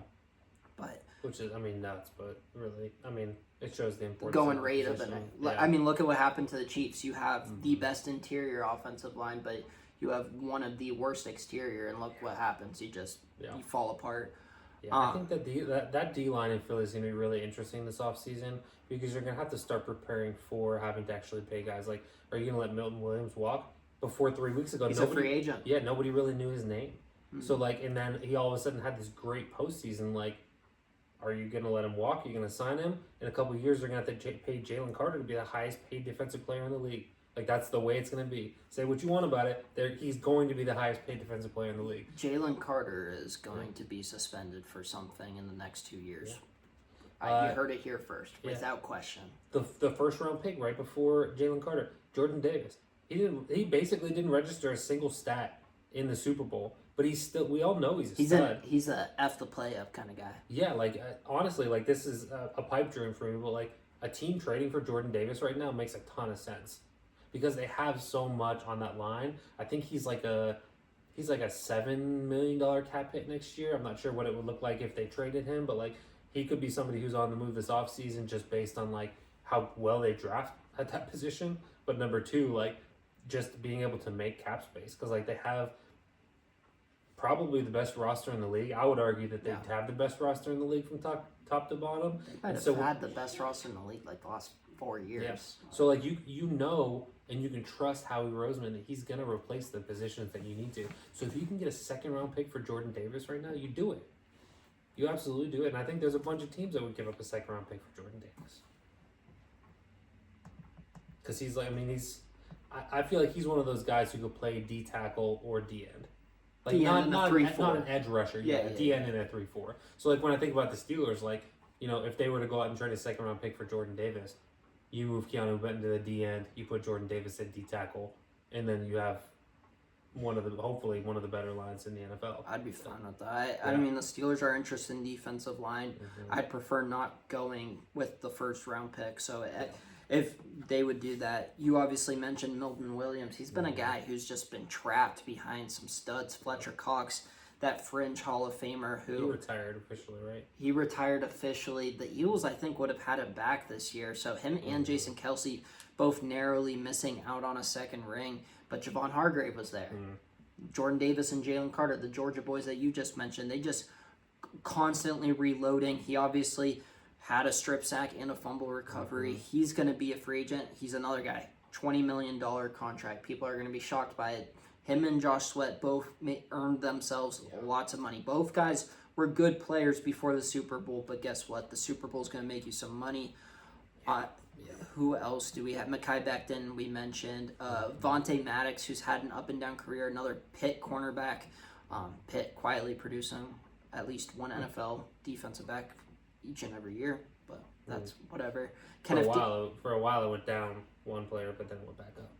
but which is, I mean, nuts. But really, I mean, it shows the importance. Going rate of it. Yeah. I mean, look at what happened to the Chiefs. You have the best interior offensive line, but you have one of the worst exterior, and look what happens. You fall apart. Yeah, I think that D-line in Philly is going to be really interesting this offseason because you're going to have to start preparing for having to actually pay guys. Like, are you going to let Milton Williams walk? Before 3 weeks ago, he's a free agent. Yeah, nobody really knew his name. So, like, and then he all of a sudden had this great postseason. Like, are you going to let him walk? Are you going to sign him? In a couple of years, they're going to have to pay Jalen Carter to be the highest paid defensive player in the league. Like, that's the way it's going to be. Say what you want about it. He's going to be the highest paid defensive player in the league. Jalen Carter is going to be suspended for something in the next 2 years. Yeah. You heard it here first, without question. The first round pick right before Jalen Carter, Jordan Davis. He basically didn't register a single stat in the Super Bowl, but we all know he's a stud. He's a F the play up kind of guy. Yeah, like honestly, like this is a pipe dream for me, but like a team trading for Jordan Davis right now makes a ton of sense. Because they have so much on that line. I think he's like a $7 million cap hit next year. I'm not sure what it would look like if they traded him, but like he could be somebody who's on the move this offseason just based on like how well they draft at that position. But number 2, like just being able to make cap space because like they have probably the best roster in the league. I would argue that they have the best roster in the league from top to bottom. They might have had the best roster in the league like the last 4 years. Yeah. So like you know and you can trust Howie Roseman that he's gonna replace the positions that you need to. So if you can get a 2nd round pick for Jordan Davis right now, you do it. You absolutely do it. And I think there's a bunch of teams that would give up a 2nd round pick for Jordan Davis. Because he's like, I mean, I feel like he's one of those guys who could play D tackle or D end. Like not an edge rusher, D end and a 3-4. So like when I think about the Steelers, like, you know, if they were to go out and trade a 2nd round pick for Jordan Davis, you move Keanu Benton to the D end, you put Jordan Davis at D tackle, and then you have hopefully one of the better lines in the NFL. I'd be fine with that. I mean, the Steelers are interested in defensive line. I'd prefer not going with the 1st round pick. So if they would do that, you obviously mentioned Milton Williams. He's been a guy who's just been trapped behind some studs. Fletcher Cox, that fringe Hall of Famer who... He retired officially, right? He retired officially. The Eagles, I think, would have had him back this year. So him and Jason Kelce both narrowly missing out on a 2nd ring. But Javon Hargrave was there. Jordan Davis and Jalen Carter, the Georgia boys that you just mentioned, they just constantly reloading. He obviously had a strip sack and a fumble recovery. He's going to be a free agent. He's another guy. $20 million contract. People are going to be shocked by it. Him and Josh Sweat both earned themselves lots of money. Both guys were good players before the Super Bowl, but guess what? The Super Bowl is going to make you some money. Who else do we have? Mekhi Becton, we mentioned. Vontae Maddox, who's had an up-and-down career. Another Pitt cornerback. Pitt quietly producing at least one NFL defensive back each and every year, but that's whatever. For a while, it went down one player, but then it went back up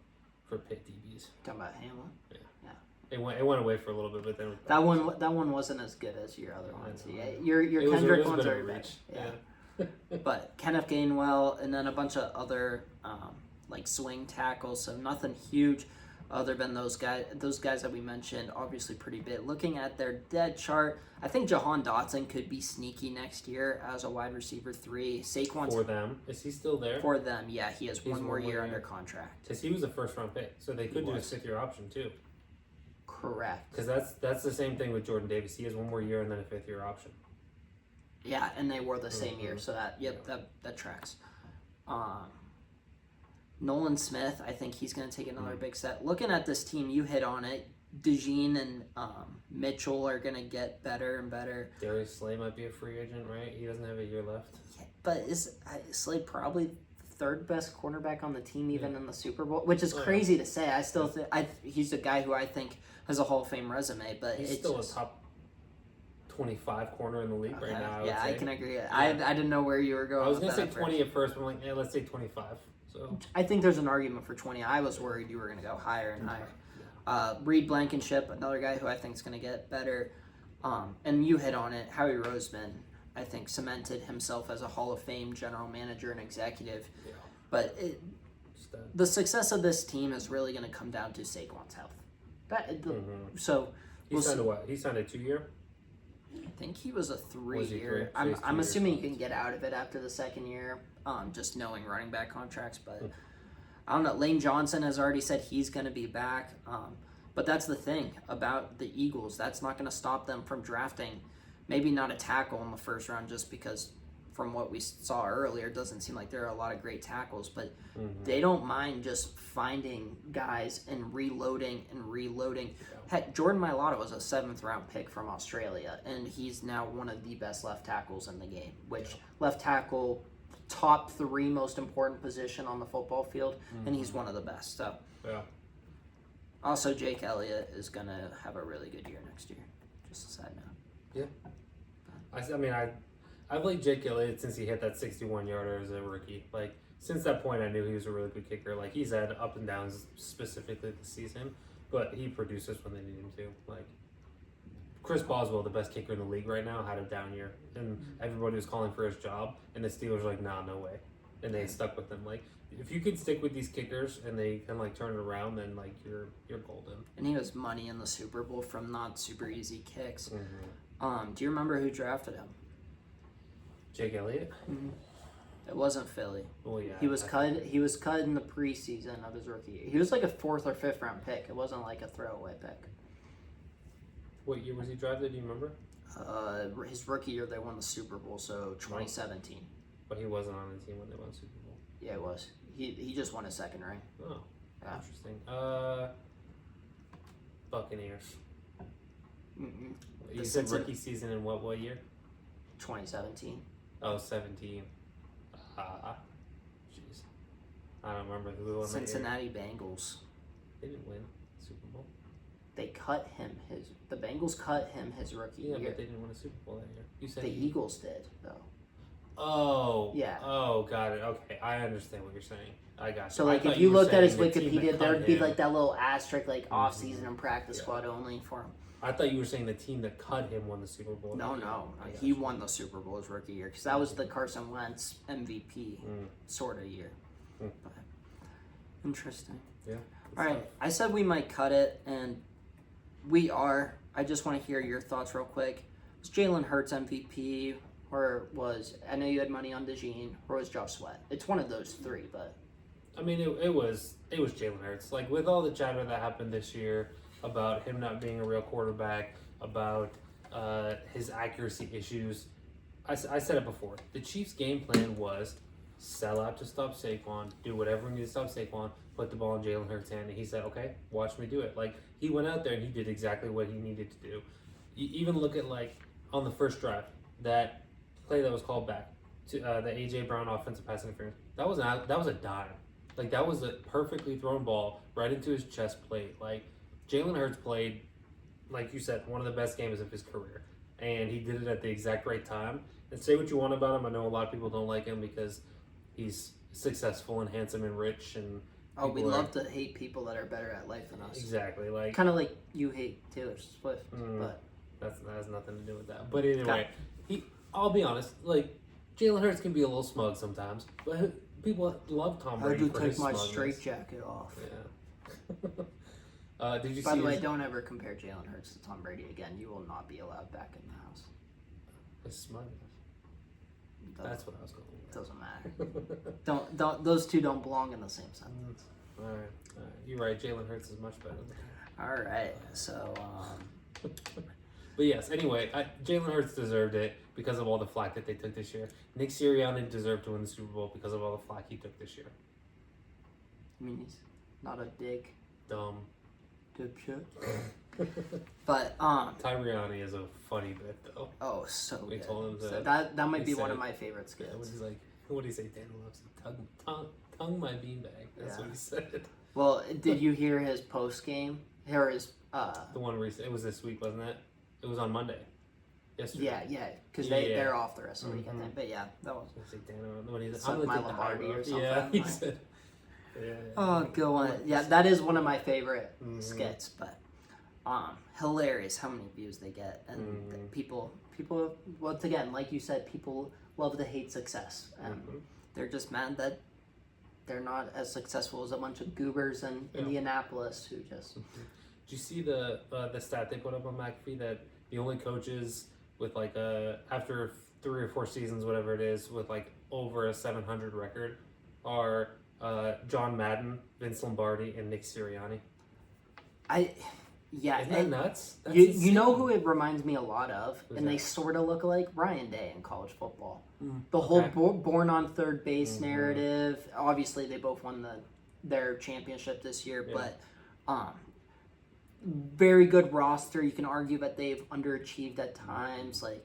for Pitt DBs. Talking about Hamlin? Yeah. It went away for a little bit, but then that one wasn't as good as your other ones. Your Kendrick ones are rich. Yeah. But Kenneth Gainwell and then a bunch of other like swing tackles, so nothing huge other than those guys that we mentioned, obviously pretty big. Looking at their dead chart, I think Jahan Dotson could be sneaky next year as a wide receiver 3. Saquon's for them. Is he still there? For them, yeah. He has one more year under contract. Because he was a 1st round pick, so they could do a 6th-year option too. Correct. Because that's the same thing with Jordan Davis. He has one more year and then a 5th-year option. Yeah, and they were the same year, so that tracks. Nolan Smith, I think he's going to take another big step. Looking at this team, you hit on it. DeJean and Mitchell are going to get better and better. Darius Slay might be a free agent, right? He doesn't have a year left. Yeah, but is Slay probably third best cornerback on the team, even in the Super Bowl, which is crazy to say. I still think he's a guy who I think has a Hall of Fame resume, but he's still a top 25 corner in the league right now. I can agree. Yeah. I didn't know where you were going. I was gonna say 20 at first, but I'm like, let's say 25. So I think there's an argument for 20. I was worried you were gonna go higher and higher. Reed Blankenship, another guy who I think is gonna get better. And you hit on it. Howie Roseman, I think, cemented himself as a Hall of Fame general manager and executive. Yeah. But the success of this team is really going to come down to Saquon's health. So he signed a what? He signed a 2-year? I think he was a 3-year. I'm assuming you can get out of it after the second year, just knowing running back contracts. But I don't know. Lane Johnson has already said he's going to be back. But that's the thing about the Eagles. That's not going to stop them from drafting maybe not a tackle in the first round, just because from what we saw earlier, it doesn't seem like there are a lot of great tackles, but they don't mind just finding guys and reloading. Heck, Jordan Mailata was a 7th round pick from Australia, and he's now one of the best left tackles in the game, which left tackle, top 3 most important position on the football field, and he's one of the best. So, also, Jake Elliott is going to have a really good year next year. Just a side note. Yeah. I've liked Jake Elliott since he hit that 61-yarder as a rookie. Like, since that point, I knew he was a really good kicker. Like, he's had up and downs specifically this season, but he produces when they need him to. Like, Chris Boswell, the best kicker in the league right now, had a down year, and everybody was calling for his job, and the Steelers were like, nah, no way. And they stuck with him. Like, if you can stick with these kickers and they can, like, turn it around, then, like, you're golden. And he was money in the Super Bowl from not super easy kicks. Do you remember who drafted him? Jake Elliott? It wasn't Philly. Oh yeah. He was cut in the preseason of his rookie year. He was like a 4th or 5th round pick. It wasn't like a throwaway pick. What year was he drafted? Do you remember? His rookie year they won the Super Bowl, so 2017. But he wasn't on the team when they won the Super Bowl. Yeah, it was. He just won his 2nd ring. Oh, yeah. Interesting. Buccaneers. You said rookie season in what year? 2017. Oh, 17. Jeez. I don't remember who won Cincinnati Bengals. They didn't win the Super Bowl. They cut him the Bengals cut him his rookie year. Yeah, but they didn't win a Super Bowl that year. You said the Eagles did, though. Oh. Yeah. Oh, got it. Okay, I understand what you're saying. I got you. So, like, if you looked at his Wikipedia, there would be, like, that little asterisk, like, off-season and practice squad only for him. I thought you were saying the team that cut him won the Super Bowl. No. He won the Super Bowl his rookie year because that was the Carson Wentz MVP sort of year. But, interesting. Yeah. All right. I said we might cut it, and we are. I just want to hear your thoughts real quick. Was Jalen Hurts MVP, or I know you had money on DeJean, or was Josh Sweat? It's one of those 3, but. I mean, it was Jalen Hurts. Like, with all the chatter that happened this year about him not being a real quarterback, about his accuracy issues, I said it before. The Chiefs' game plan was sell out to stop Saquon, do whatever we need to stop Saquon, put the ball in Jalen Hurts' hand, and he said, okay, watch me do it. Like, he went out there and he did exactly what he needed to do. You even look at, like, on the first drive, that play that was called back, to the A.J. Brown offensive pass interference, that was a dime. Like, that was a perfectly thrown ball right into his chest plate. Like, Jalen Hurts played, like you said, one of the best games of his career. And he did it at the exact right time. And say what you want about him. I know a lot of people don't like him because he's successful and handsome and rich. And we love to hate people that are better at life than us. Exactly. Like, kind of like you hate Taylor Swift. But that has nothing to do with that. But anyway, I'll be honest. Like, Jalen Hurts can be a little smug sometimes. But people love Tom Brady for his smugness. I do take my straitjacket off. Yeah. Did you By the way, don't ever compare Jalen Hurts to Tom Brady again. You will not be allowed back in the house. His smugness. That's what I was going with. Doesn't matter. don't those two don't belong in the same sentence. All right. You're right. Jalen Hurts is much better than him. All right. So. But yes. Anyway, Jalen Hurts deserved it because of all the flack that they took this year. Nick Sirianni deserved to win the Super Bowl because of all the flack he took this year. I mean, he's not a dick. Dumb. Dipshit. But Tyriani is a funny bit though. Oh, so we good. told him so that might be one of my favorite skits. Yeah, he's like, What do you say? Dan loves to tongue my beanbag. That's what he said. Well, did you hear his post game? Or his the one recent? It was this week, wasn't it? It was on Monday. Yesterday. Yeah, because they're off the rest of the week, I think. But yeah, that was. Suck my Lombardi or something. Yeah, he said. Yeah. Oh, go on. Yeah, that is one of my favorite skits, but hilarious how many views they get, and people once again, like you said, people love to hate success, and they're just mad that they're not as successful as a bunch of goobers in Indianapolis who just. Did you see the stat they put up on McAfee that the only coaches with like after 3 or 4 seasons, whatever it is, with like over a 700 record are John Madden, Vince Lombardi, and Nick Sirianni. Isn't that nuts? That's you know who it reminds me a lot of, they sort of look alike? Ryan Day in college football. The whole born on third base narrative. Obviously, they both won their championship this year, but very good roster. You can argue that they've underachieved at times, like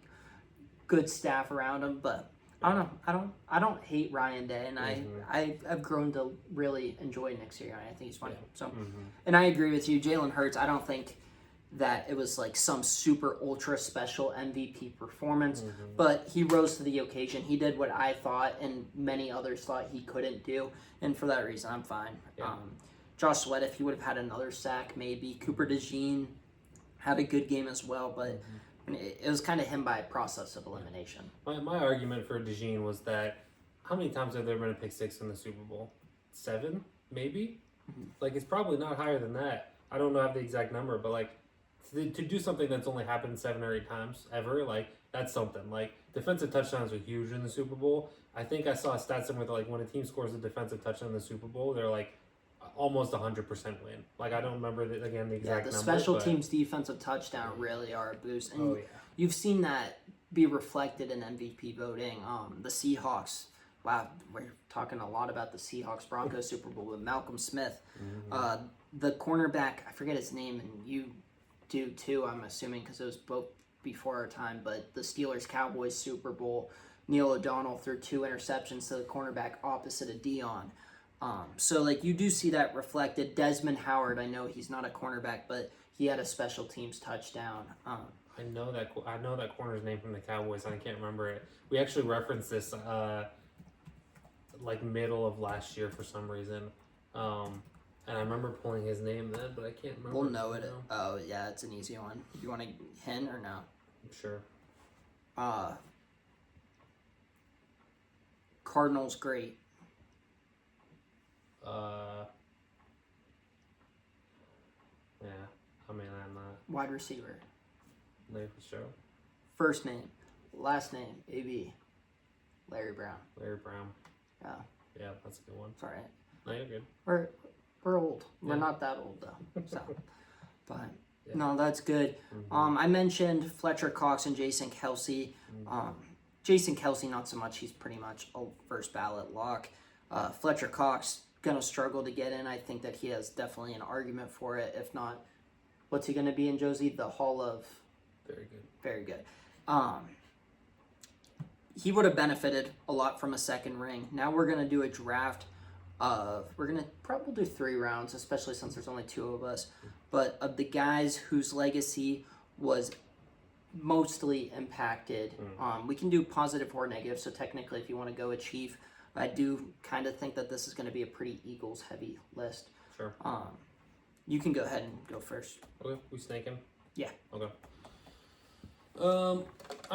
good staff around them, but I don't know. I don't hate Ryan Day, and I've grown to really enjoy Nick Sirianni. I think he's funny. So, and I agree with you, Jalen Hurts. I don't think that it was like some super ultra special MVP performance, but he rose to the occasion. He did what I thought and many others thought he couldn't do, and for that reason, I'm fine. Yeah. Josh Sweat, if he would have had another sack, maybe. Cooper DeJean had a good game as well, but. It was kind of him by process of elimination. My argument for DeJean was that how many times have there been a pick six in the Super Bowl? 7, maybe? Like, it's probably not higher than that. I don't have the exact number, but like to do something that's only happened 7 or 8 times ever, like that's something. Like defensive touchdowns are huge in the Super Bowl. I think I saw a stat somewhere that like when a team scores a defensive touchdown in the Super Bowl, they're like almost 100% win. Like I don't remember the exact number. The special teams defensive touchdown really are a boost, and you've seen that be reflected in MVP voting. The Seahawks. Wow, we're talking a lot about the Seahawks Broncos Super Bowl with Malcolm Smith. The cornerback, I forget his name, and you do too, I'm assuming, because it was both before our time. But the Steelers Cowboys Super Bowl, Neil O'Donnell threw 2 interceptions to the cornerback opposite of Dion. So, like, you do see that reflected. Desmond Howard, I know he's not a cornerback, but he had a special teams touchdown. I know that corner's name from the Cowboys, and I can't remember it. We actually referenced this, like, middle of last year for some reason. And I remember pulling his name then, but I can't remember. We'll know it. Oh, yeah, it's an easy one. You want a hint or no? Sure. Cardinals great. Yeah, I mean, I'm not. Wide receiver. Larry Show. First name, last name, AB. Larry Brown. Larry Brown. Yeah. Yeah, that's a good one. It's all right. No, you're good. We're old. Yeah. We're not that old though. So, but no, that's good. I mentioned Fletcher Cox and Jason Kelce. Jason Kelce, not so much. He's pretty much a first ballot lock. Fletcher Cox gonna struggle to get in. I think that he has definitely an argument for it. If not, what's he gonna be in, Josie? The Hall of. Very good. Very good. He would have benefited a lot from a second ring. Now we're gonna do a draft of. We're gonna probably do 3 rounds, especially since there's only 2 of us. But of the guys whose legacy was mostly impacted, we can do positive or negative. So technically, if you want to go a Chief. I do kind of think that this is going to be a pretty Eagles-heavy list. Sure. You can go ahead and go first. Okay, we snaking? Yeah. Okay. I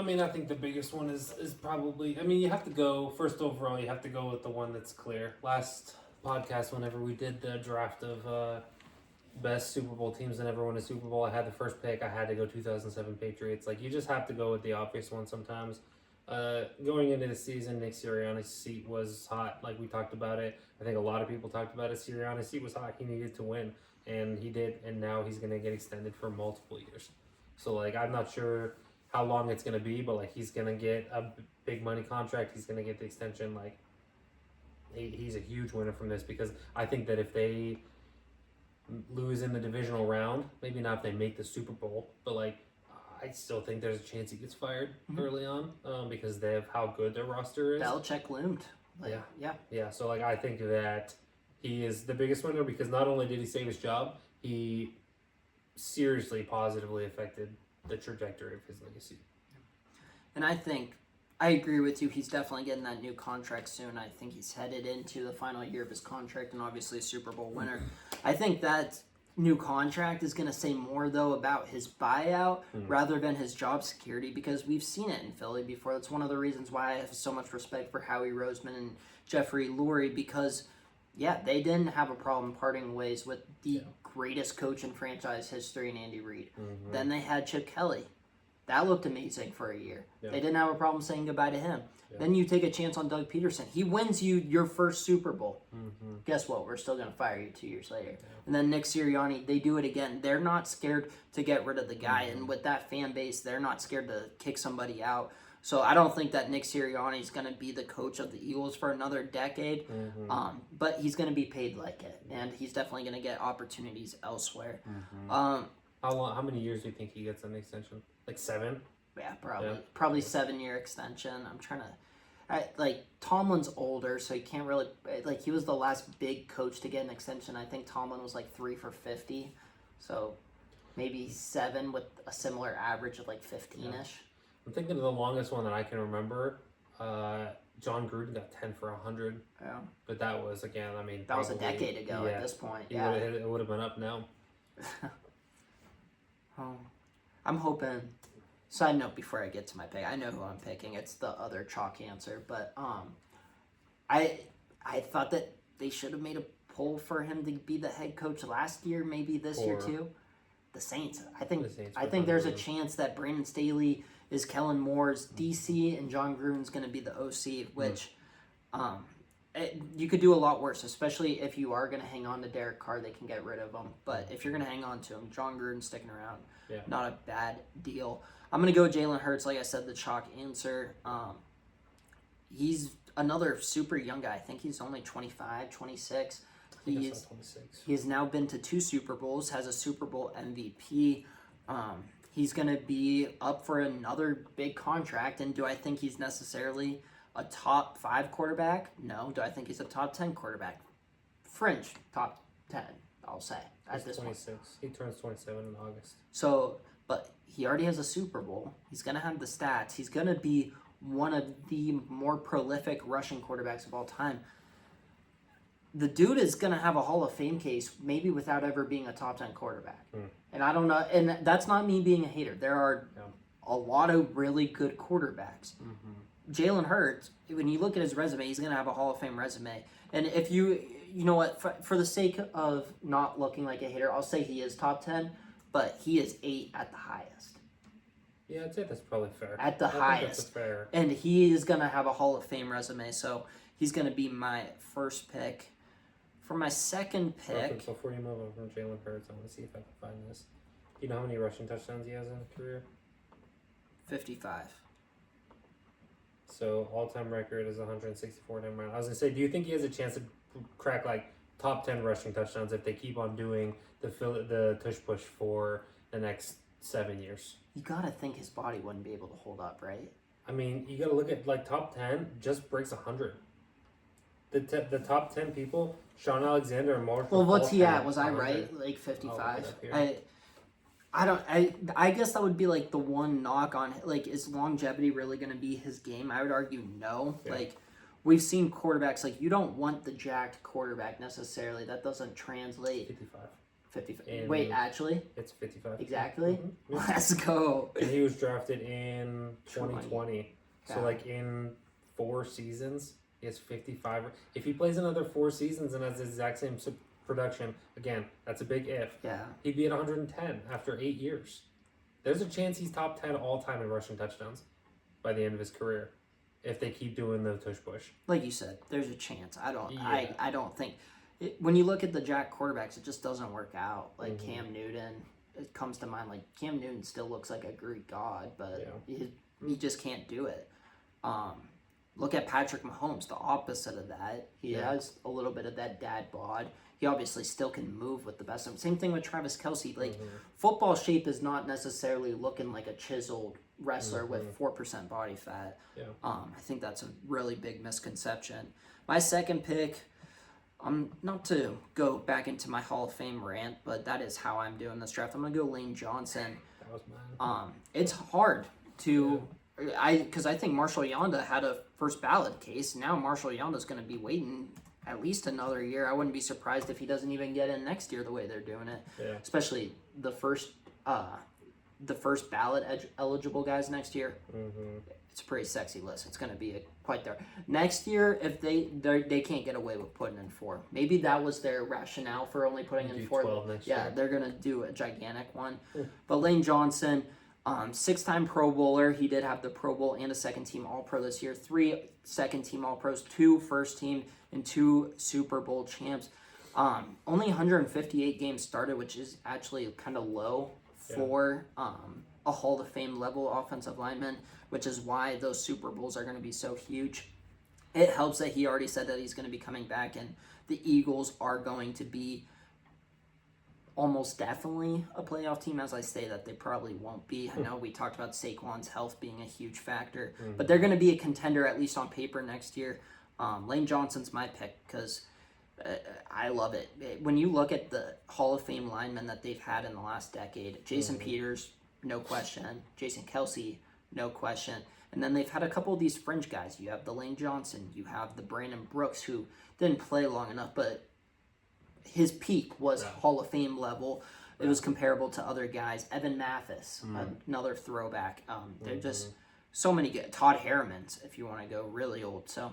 mean, I think the biggest one is probably, I mean, you have to go, first overall, you have to go with the one that's clear. Last podcast, whenever we did the draft of best Super Bowl teams that ever won a Super Bowl, I had the first pick. I had to go 2007 Patriots. Like, you just have to go with the obvious one sometimes. Going into the season, Nick Sirianni's seat was hot, like we talked about it. I think a lot of people talked about it. Sirianni's seat was hot. He needed to win, and he did, and now he's going to get extended for multiple years. So, like, I'm not sure how long it's going to be, but, like, he's going to get a big money contract. He's going to get the extension. Like, he's a huge winner from this because I think that if they lose in the divisional round, maybe not if they make the Super Bowl, but, like, I still think there's a chance he gets fired early on because they have how good their roster is. Belichick loomed. Like, Yeah. So like I think that he is the biggest winner because not only did he save his job, he seriously positively affected the trajectory of his legacy. And I agree with you. He's definitely getting that new contract soon. I think he's headed into the final year of his contract and obviously a Super Bowl winner. I think that new contract is going to say more, though, about his buyout rather than his job security because we've seen it in Philly before. That's one of the reasons why I have so much respect for Howie Roseman and Jeffrey Lurie because, they didn't have a problem parting ways with the greatest coach in franchise history in Andy Reid. Then they had Chip Kelly. That looked amazing for a year. They didn't have a problem saying goodbye to him. Then you take a chance on Doug Peterson. He wins you your first Super Bowl. Guess what? We're still going to fire you 2 years later. And then Nick Sirianni, they do it again. They're not scared to get rid of the guy. And with that fan base, they're not scared to kick somebody out. So I don't think that Nick Sirianni is going to be the coach of the Eagles for another decade. But he's going to be paid like it. And he's definitely going to get opportunities elsewhere. How many years do you think he gets an extension? Like 7? Yeah, probably 7-year extension. I'm trying to, Tomlin's older, so he can't really, he was the last big coach to get an extension. I think Tomlin was 3 for 50, so maybe 7 with a similar average of 15-ish. I'm thinking of the longest one that I can remember. John Gruden got 10 for 100. Yeah, but that was again. I mean, that was a decade ago at this point. It would have been up now. I'm hoping. Side note before I get to my pick, I know who I'm picking. It's the other chalk answer, but I thought that they should have made a poll for him to be the head coach last year, maybe this year too. The Saints. I think there's a chance that Brandon Staley is Kellen Moore's DC and John Gruden's going to be the OC, which you could do a lot worse, especially if you are going to hang on to Derek Carr. They can get rid of him, but if you're going to hang on to him, John Gruden's sticking around. Not a bad deal. I'm going to go Jalen Hurts, like I said, the chalk answer. He's another super young guy. I think he's only 25, 26. He has now been to 2 Super Bowls, has a Super Bowl MVP. He's going to be up for another big contract. And do I think he's necessarily a top 5 quarterback? No. Do I think he's a top 10 quarterback? Fringe top 10, I'll say. He's 26. He turns 27 in August. So, but he already has a Super Bowl. He's going to have the stats. He's going to be one of the more prolific rushing quarterbacks of all time. The dude is going to have a Hall of Fame case, maybe without ever being a top 10 quarterback. And I don't know, and that's not me being a hater. There are a lot of really good quarterbacks. Jalen Hurts, when you look at his resume, he's going to have a Hall of Fame resume. And if you know what, for the sake of not looking like a hater, I'll say he is top 10, but he is 8 at the highest. Yeah, I'd say that's probably fair. At the highest. That's fair. And he is going to have a Hall of Fame resume, so he's going to be my first pick. For my second pick... Before you move on from Jalen Hurts, I want to see if I can find this. Do you know how many rushing touchdowns he has in his career? 55. So, all-time record is 164. Never mind. I was going to say, do you think he has a chance to crack, top 10 rushing touchdowns if they keep on doing the tush-push for the next 7 years? You got to think his body wouldn't be able to hold up, right? I mean, you got to look at, top 10 just breaks 100. The top 10 people, Sean Alexander and Marshall. Well, what's he at? Was I right? 55? I guess that would be the one knock on is longevity really going to be his game? I would argue no. Yeah. We've seen quarterbacks you don't want the jacked quarterback necessarily. That doesn't translate. 55. Wait, actually? It's 55. Exactly? Mm-hmm. Let's go. And he was drafted in 2020. Yeah. So in 4 seasons, he has 55. If he plays another 4 seasons and has the exact same production, again, that's a big if. Yeah. He'd be at 110 after 8 years. There's a chance he's top 10 all time in rushing touchdowns by the end of his career if they keep doing the tush push. Like you said, there's a chance. I don't think when you look at the jack quarterbacks, it just doesn't work out. Cam Newton, it comes to mind. Cam Newton still looks like a Greek god, but he just can't do it. Look at Patrick Mahomes, the opposite of that. He has a little bit of that dad bod. he obviously still can move with the best of them. Same thing with Travis Kelce. Like, football shape is not necessarily looking like a chiseled wrestler with 4% body fat. Yeah. I think that's a really big misconception. My second pick, not to go back into my Hall of Fame rant, but that is how I'm doing this draft. I'm going to go Lane Johnson. That was mine. It's hard to... because I think Marshall Yanda had a first ballot case. Now Marshall Yanda's going to be waiting at least another year. I wouldn't be surprised if he doesn't even get in next year the way they're doing it. Yeah. Especially the first ballot eligible guys next year. It's a pretty sexy list. It's going to be quite there. Next year, if they can't get away with putting in 4. Maybe that was their rationale for only putting in 4. 12 next yeah, year. they're going to do a gigantic one. But Lane Johnson... 6-time Pro Bowler. He did have the Pro Bowl and a second-team All-Pro this year. 3 second-team All-Pros, 2 first-team, and 2 Super Bowl champs. Only 158 games started, which is actually kind of low for a Hall of Fame level offensive lineman, which is why those Super Bowls are going to be so huge. It helps that he already said that he's going to be coming back, and the Eagles are going to be almost definitely a playoff team. As I say that, they probably won't be. I know we talked about Saquon's health being a huge factor, but they're going to be a contender, at least on paper, next year. Lane Johnson's my pick because I love it. When you look at the Hall of Fame linemen that they've had in the last decade, Jason Peters, no question. Jason Kelce, no question. And then they've had a couple of these fringe guys. You have the Lane Johnson. You have the Brandon Brooks, who didn't play long enough, but his peak was Hall of Fame level. It was comparable to other guys. Evan Mathis, another throwback. They're just so many good. Todd Harriman's, if you want to go really old. So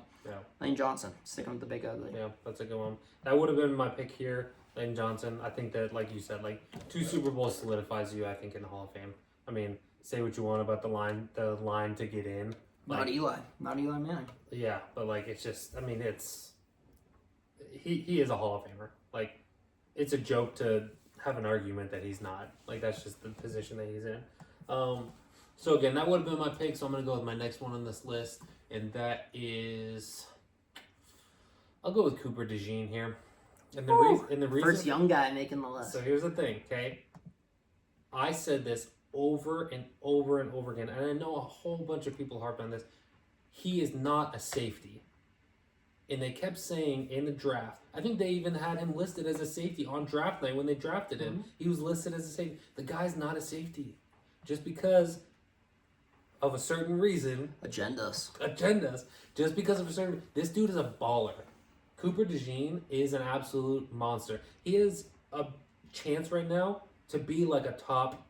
Lane Johnson, sticking with the big ugly. Yeah, that's a good one. That would have been my pick here, Lane Johnson. I think that, like you said, 2 Super Bowls solidifies you, I think, in the Hall of Fame. I mean, say what you want about the line to get in. Not Eli Manning. Yeah, but it's just, I mean, it's he is a Hall of Famer. It's a joke to have an argument that he's not. That's just the position that he's in. So again, that would have been my pick. So I'm gonna go with my next one on this list, and that is, I'll go with Cooper DeJean here. And the reason, first young guy making the list. So here's the thing, okay? I said this over and over and over again, and I know a whole bunch of people harp on this. He is not a safety. And they kept saying in the draft, I think they even had him listed as a safety on draft night when they drafted him. He was listed as a safety. The guy's not a safety. Just because of a certain reason. Agendas. Just because of a certain... This dude is a baller. Cooper DeJean is an absolute monster. He has a chance right now to be a top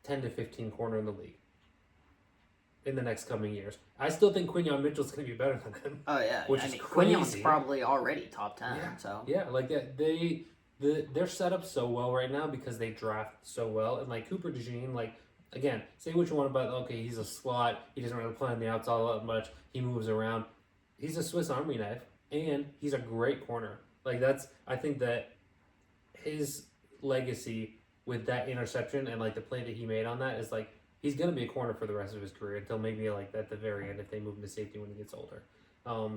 10 to 15 corner in the league in the next coming years. I still think Quinyon Mitchell's going to be better than him. Oh, yeah. Which is crazy. Quinyon's probably already top 10. Yeah. So. Yeah, they're set up so well right now because they draft so well. And Cooper DeJean, again, say what you want about, okay, he's a slot. He doesn't really play on the outside that much. He moves around. He's a Swiss Army knife. And he's a great corner. I think that his legacy with that interception and the play that he made on that is he's going to be a corner for the rest of his career until maybe at the very end if they move him to safety when he gets older.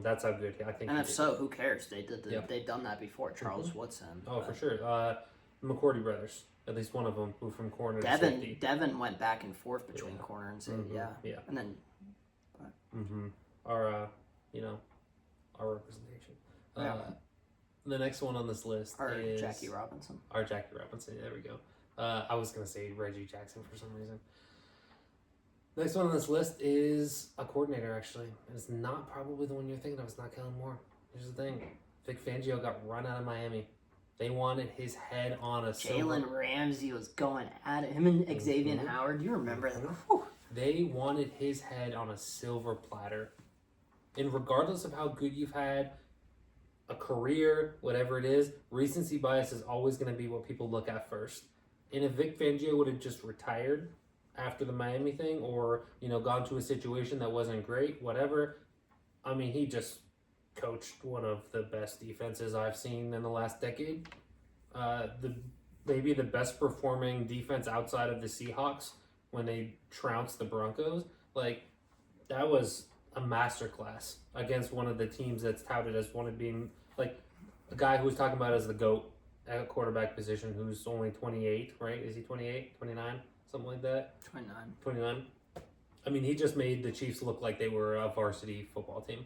That's how good I think. And if so, who cares? They've done that before. Charles Woodson. Oh, for sure. McCourty brothers. At least one of them moved from corner to safety. Devin went back and forth between corner and safety. Yeah. And then. Our representation. The next one on this list is Jackie Robinson. Our Jackie Robinson. There we go. I was gonna say Reggie Jackson for some reason. Next one on this list is a coordinator, actually. And it's not probably the one you're thinking of. It's not Kellen Moore. Here's the thing. Vic Fangio got run out of Miami. They wanted his head on a Jalen Ramsey was going at it. Him and Xavier Howard. Do you remember that? They wanted his head on a silver platter. And regardless of how good you've had, a career, whatever it is, recency bias is always going to be what people look at first. And if Vic Fangio would have just retired after the Miami thing or, gone to a situation that wasn't great, whatever, I mean, he just coached one of the best defenses I've seen in the last decade. Maybe the best performing defense outside of the Seahawks when they trounced the Broncos. That was a masterclass against one of the teams that's touted as one of being, a guy who was talking about as the GOAT at quarterback position, who's only 28, right? Is he 28, 29, something like that? 29. 29. I mean, he just made the Chiefs look like they were a varsity football team.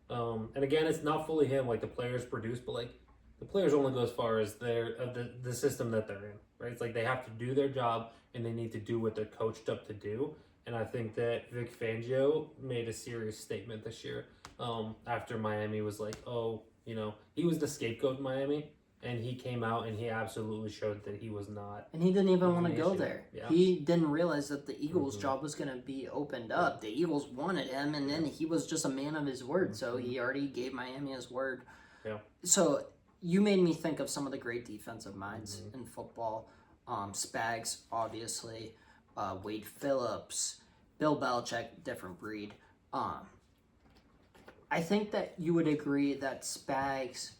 And again, it's not fully him. Like, the players produce, but like the players only go as far as the system that they're in, right? It's like they have to do their job and they need to do what they're coached up to do. And I think that Vic Fangio made a serious statement this year after Miami was like, oh, you know, he was the scapegoat in Miami. And he came out and he absolutely showed that he was not. And he didn't even want to go there. Yeah. He didn't realize that the Eagles' job was going to be opened up. The Eagles wanted him, and then he was just a man of his word. So he already gave Miami his word. Yeah. So you made me think of some of the great defensive minds in football. Spags, obviously. Wade Phillips. Bill Belichick, different breed. I think that you would agree that Spags,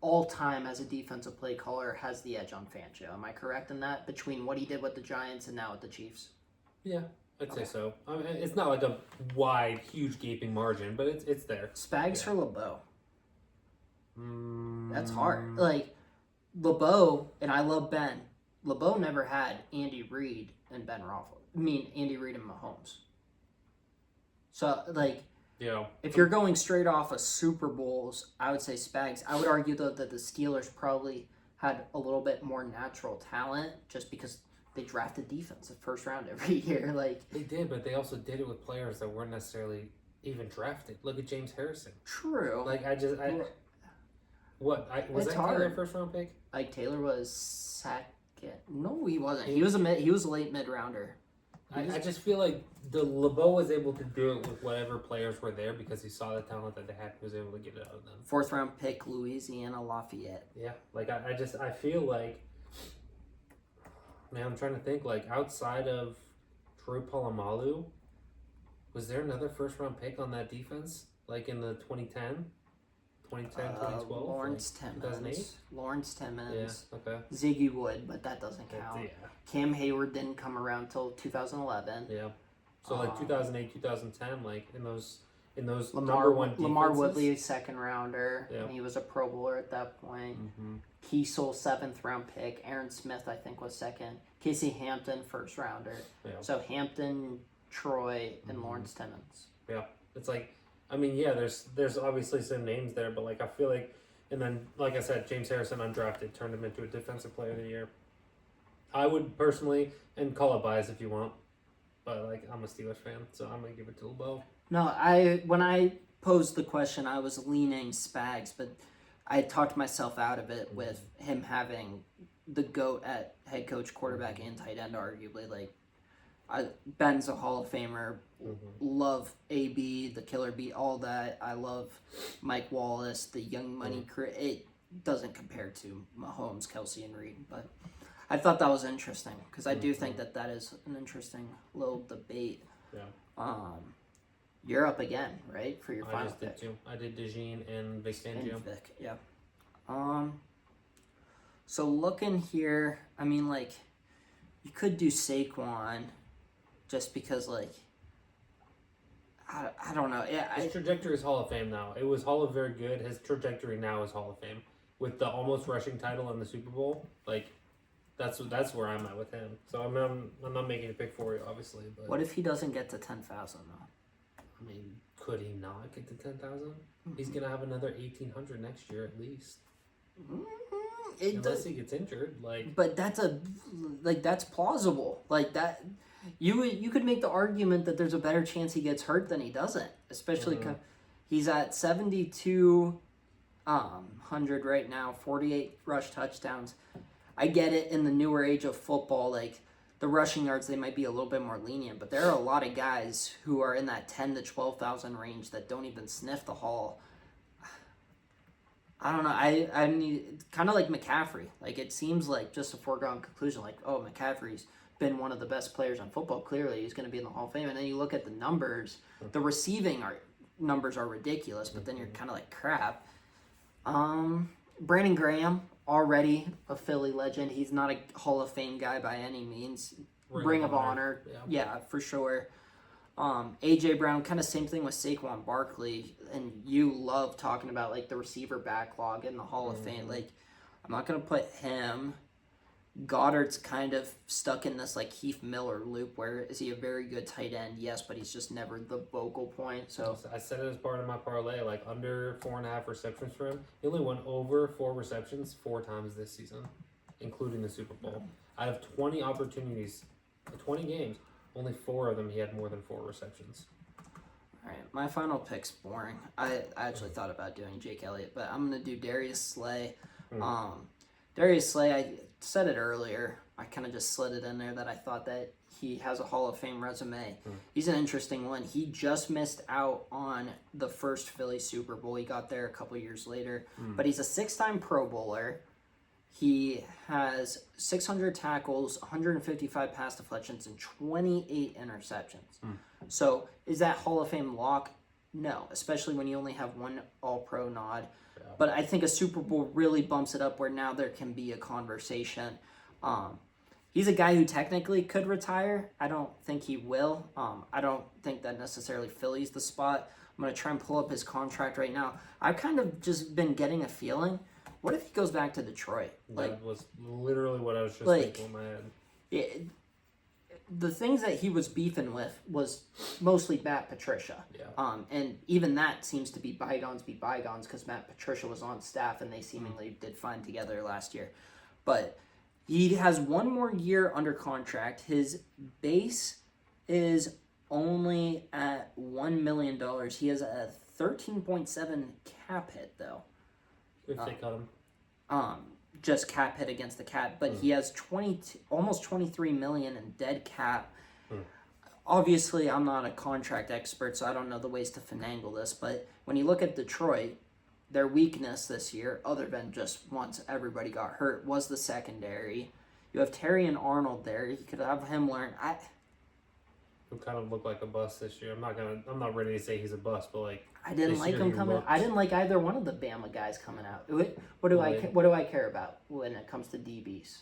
all time as a defensive play caller, has the edge on Fangio. Am I correct in that? Between what he did with the Giants and now with the Chiefs? Yeah, I'd say so. I mean, it's not like a wide, huge gaping margin, but it's there. Spags for LeBeau. That's hard. Like, LeBeau, and I love Ben, LeBeau never had Andy Reid and Ben Roethlisberger. I mean, Andy Reid and Mahomes. So, like, yeah. If you're going straight off of Super Bowls, I would say Spags. I would argue, though, that the Steelers probably had a little bit more natural talent just because they drafted defense the first round every year. Like, they did, but they also did it with players that weren't necessarily even drafted. Look at James Harrison. True. Like, was It's that hard. Taylor first round pick? Like, Taylor was second. No, he wasn't. He was a late mid rounder. I just feel like the LeBeau was able to do it with whatever players were there because he saw the talent that they had. He was able to get it out of them. 4th round pick, Louisiana Lafayette. Yeah, like I feel like, man, I'm trying to think, like, outside of Troy Polamalu, was there another first round pick on that defense? Like in the 2010, 2012? Lawrence like Timmons. 2008? Lawrence Timmons. Yeah, okay. Ziggy Wood, but that doesn't count. Yeah. Cam Hayward didn't come around till 2011. Yeah. So like 2008, 2010, like in those number Lamar one defenses. Lamar Woodley, 2nd rounder. Yeah. And he was a Pro Bowler at that point. Mm-hmm. Kiesel, 7th round pick. Aaron Smith, I think, was 2nd. Casey Hampton, 1st rounder. Yeah. So Hampton, Troy, and Lawrence Timmons. Yeah. It's like, I mean, yeah, there's obviously some names there, but like I feel like, and then like I said, James Harrison undrafted turned him into a defensive player of the year. I would personally, and call it bias if you want, but like I'm a Steelers fan, so I'm gonna give it to LeBeau. No, when I posed the question, I was leaning Spags, but I talked myself out of it with him having the GOAT at head coach, quarterback, and tight end, arguably. Like, Ben's a Hall of Famer. Love AB, the Killer Bee, all that. I love Mike Wallace, the Young Money crew. It doesn't compare to Mahomes, Kelsey, and Reed, but I thought that was interesting because I do think that is an interesting little debate. Yeah. You're up again, right, for your final pick. I did DeJean and Vic Fangio. And Vic, yeah. So looking here, I mean, like, you could do Saquon, just because, like, I don't know. Yeah, His trajectory is Hall of Fame now. It was Hall of Very Good. His trajectory now is Hall of Fame with the almost rushing title in the Super Bowl. Like, that's where I'm at with him. So I'm not making a pick for you, obviously. But what if he doesn't get to 10,000 though? I mean, could he not get to 10,000? He's gonna have another 1,800 next year at least. Unless he gets injured, like. But that's plausible. Like that, you could make the argument that there's a better chance he gets hurt than he doesn't. Especially because he's at 7,200 right now, 48 rush touchdowns. I get it in the newer age of football, like the rushing yards, they might be a little bit more lenient, but there are a lot of guys who are in that 10 to 12,000 range that don't even sniff the hall. I don't know. I mean, kind of like McCaffrey. Like, it seems like just a foregone conclusion. Like, oh, McCaffrey's been one of the best players in football. Clearly, he's going to be in the Hall of Fame. And then you look at the numbers. The receiving numbers are ridiculous, but then you're kind of like, crap. Brandon Graham, already a Philly legend. He's not a Hall of Fame guy by any means. Ring of Honor. Yeah, for sure. AJ Brown, kind of same thing with Saquon Barkley, and you love talking about like the receiver backlog in the Hall of Fame. Like, I'm not gonna put him. Goddard's kind of stuck in this like Heath Miller loop where is he a very good tight end? Yes, but he's just never the focal point. So I said it as part of my parlay, like under 4.5 receptions for him. He only went over 4 receptions 4 times this season, including the Super Bowl. Out of 20 opportunities, 20 games, only 4 of them he had more than 4 receptions. All right, my final pick's boring. I actually thought about doing Jake Elliott, but I'm gonna do Darius Slay. Darius Slay, I said it earlier. I kind of just slid it in there that I thought that he has a Hall of Fame resume. He's an interesting one. He just missed out on the first Philly Super Bowl. He got there a couple years later, but he's a 6-time Pro Bowler. He has 600 tackles, 155 pass deflections, and 28 interceptions. So is that Hall of Fame lock? No, especially when you only have one All-Pro nod. But I think a Super Bowl really bumps it up where now there can be a conversation. He's a guy who technically could retire. I don't think he will. I don't think that necessarily Philly's the spot. I'm going to try and pull up his contract right now. I've kind of just been getting a feeling. What if he goes back to Detroit? That was literally what I was just thinking in my head. The things that he was beefing with was mostly Matt Patricia. And even that seems to be bygones because Matt Patricia was on staff and they seemingly did fine together last year. But he has one more year under contract. His base is only at $1 million. He has a 13.7 cap hit, though. If they cut him. Just cap hit against the cap, but he has almost 23 million in dead cap. Obviously, I'm not a contract expert, so I don't know the ways to finagle this, but when you look at Detroit, their weakness this year, other than just once everybody got hurt, was the secondary. You have Terry and Arnold there. You could have him learn. Who kind of looked like a bust this year. I'm not ready to say he's a bust, but like I didn't like him coming. I didn't like either one of the Bama guys coming out. What do I care about when it comes to DBs?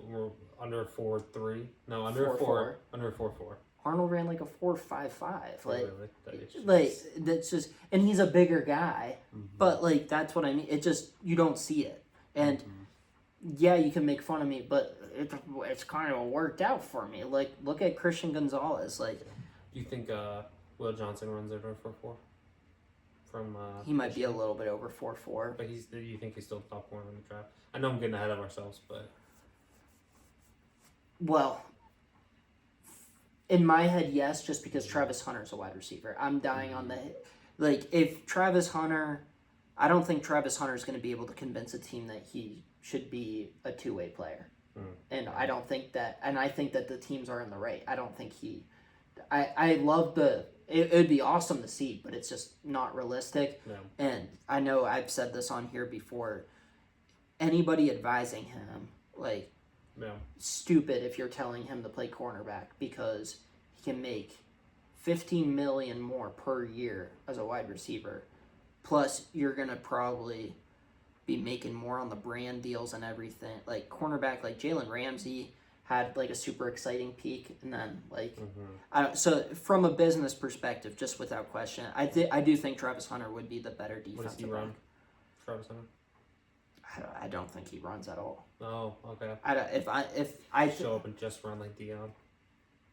We're under 4.3. No, under 4. Under 4.4. Arnold ran like a 4.55. Really? That's just, and he's a bigger guy, but like that's what I mean. It just you don't see it, and yeah, you can make fun of me, but it's kind of worked out for me. Like, look at Christian Gonzalez. Like, do you think Will Johnson runs over 4.4? From he might be a little bit over 4.4. But do you think he's still top corner in the draft? I know I'm getting ahead of ourselves, but well, in my head, yes, just because Travis Hunter's a wide receiver. I'm dying on the if Travis Hunter, I don't think Travis Hunter is going to be able to convince a team that he should be a two-way player. And I don't think that, and I think that the teams are in the right. I don't think I love it would be awesome to see, but it's just not realistic. No. And I know I've said this on here before. Anybody advising him, stupid if you're telling him to play cornerback because he can make $15 million more per year as a wide receiver. Plus, you're going to probably be making more on the brand deals and everything. Like cornerback, like Jalen Ramsey had like a super exciting peak, and then so from a business perspective, just without question, I do think Travis Hunter would be the better defensive. What does he run? Travis Hunter? I don't think he runs at all. Oh, okay. If I show up and just run like Dion.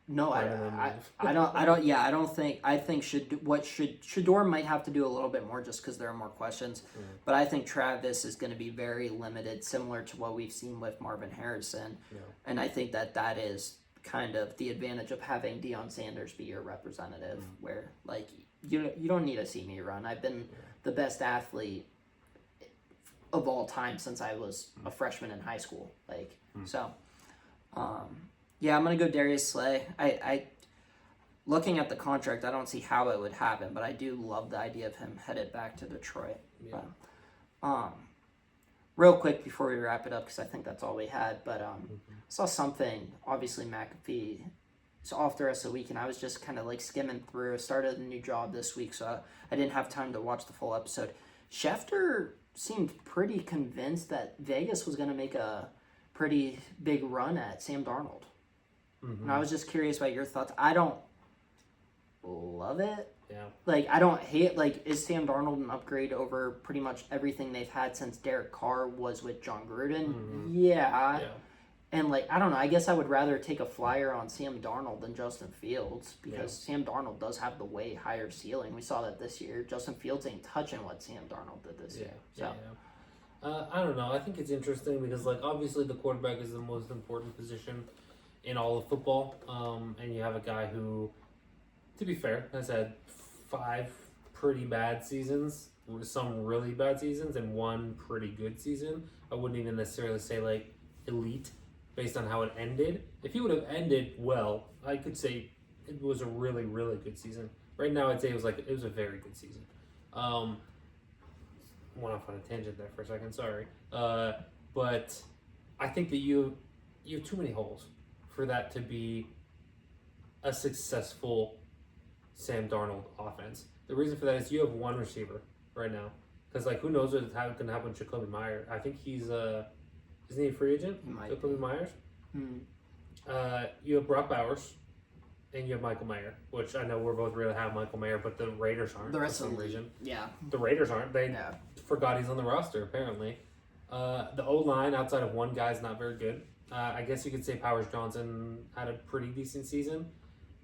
No, I don't. Yeah, I don't think. I think Shedeur might have to do a little bit more just because there are more questions. But I think Travis is going to be very limited, similar to what we've seen with Marvin Harrison. And I think that is kind of the advantage of having Deion Sanders be your representative, where like you don't need to see me run. I've been the best athlete of all time since I was a freshman in high school. Yeah, I'm going to go Darius Slay. I looking at the contract, I don't see how it would happen, but I do love the idea of him headed back to Detroit. Yeah. But, real quick before we wrap it up, because I think that's all we had, but saw something, obviously McAfee is off the rest of the week, and I was just kind of like skimming through. I started a new job this week, so I didn't have time to watch the full episode. Schefter seemed pretty convinced that Vegas was going to make a pretty big run at Sam Darnold. And I was just curious about your thoughts. I don't love it. Yeah. Like, I don't hate, like, is Sam Darnold an upgrade over pretty much everything they've had since Derek Carr was with John Gruden? Yeah. And, like, I don't know. I guess I would rather take a flyer on Sam Darnold than Justin Fields because Sam Darnold does have the way higher ceiling. We saw that this year. Justin Fields ain't touching what Sam Darnold did this year. So. I don't know. I think it's interesting because, like, obviously the quarterback is the most important position in all of football. And you have a guy who, to be fair, has had 5 pretty bad seasons, some really bad seasons, and 1 pretty good season. I wouldn't even necessarily say, like, elite based on how it ended. If he would have ended well, I could say it was a really, really good season. Right now, I'd say it was a very good season. Went off on a tangent there for a second, sorry. But I think that you have too many holes for that to be a successful Sam Darnold offense. The reason for that is you have 1 receiver right now. Because, like, who knows what's going to happen with Jacoby Myers. I think he's isn't he a free agent? Jacoby Myers? You have Brock Bowers, and you have Michael Mayer, which I know we're both really high on Michael Mayer, but the Raiders aren't. The rest for some of the reason. Yeah. The Raiders aren't. They forgot he's on the roster, apparently. The O-line, outside of 1 guy, is not very good. I guess you could say Powers Johnson had a pretty decent season.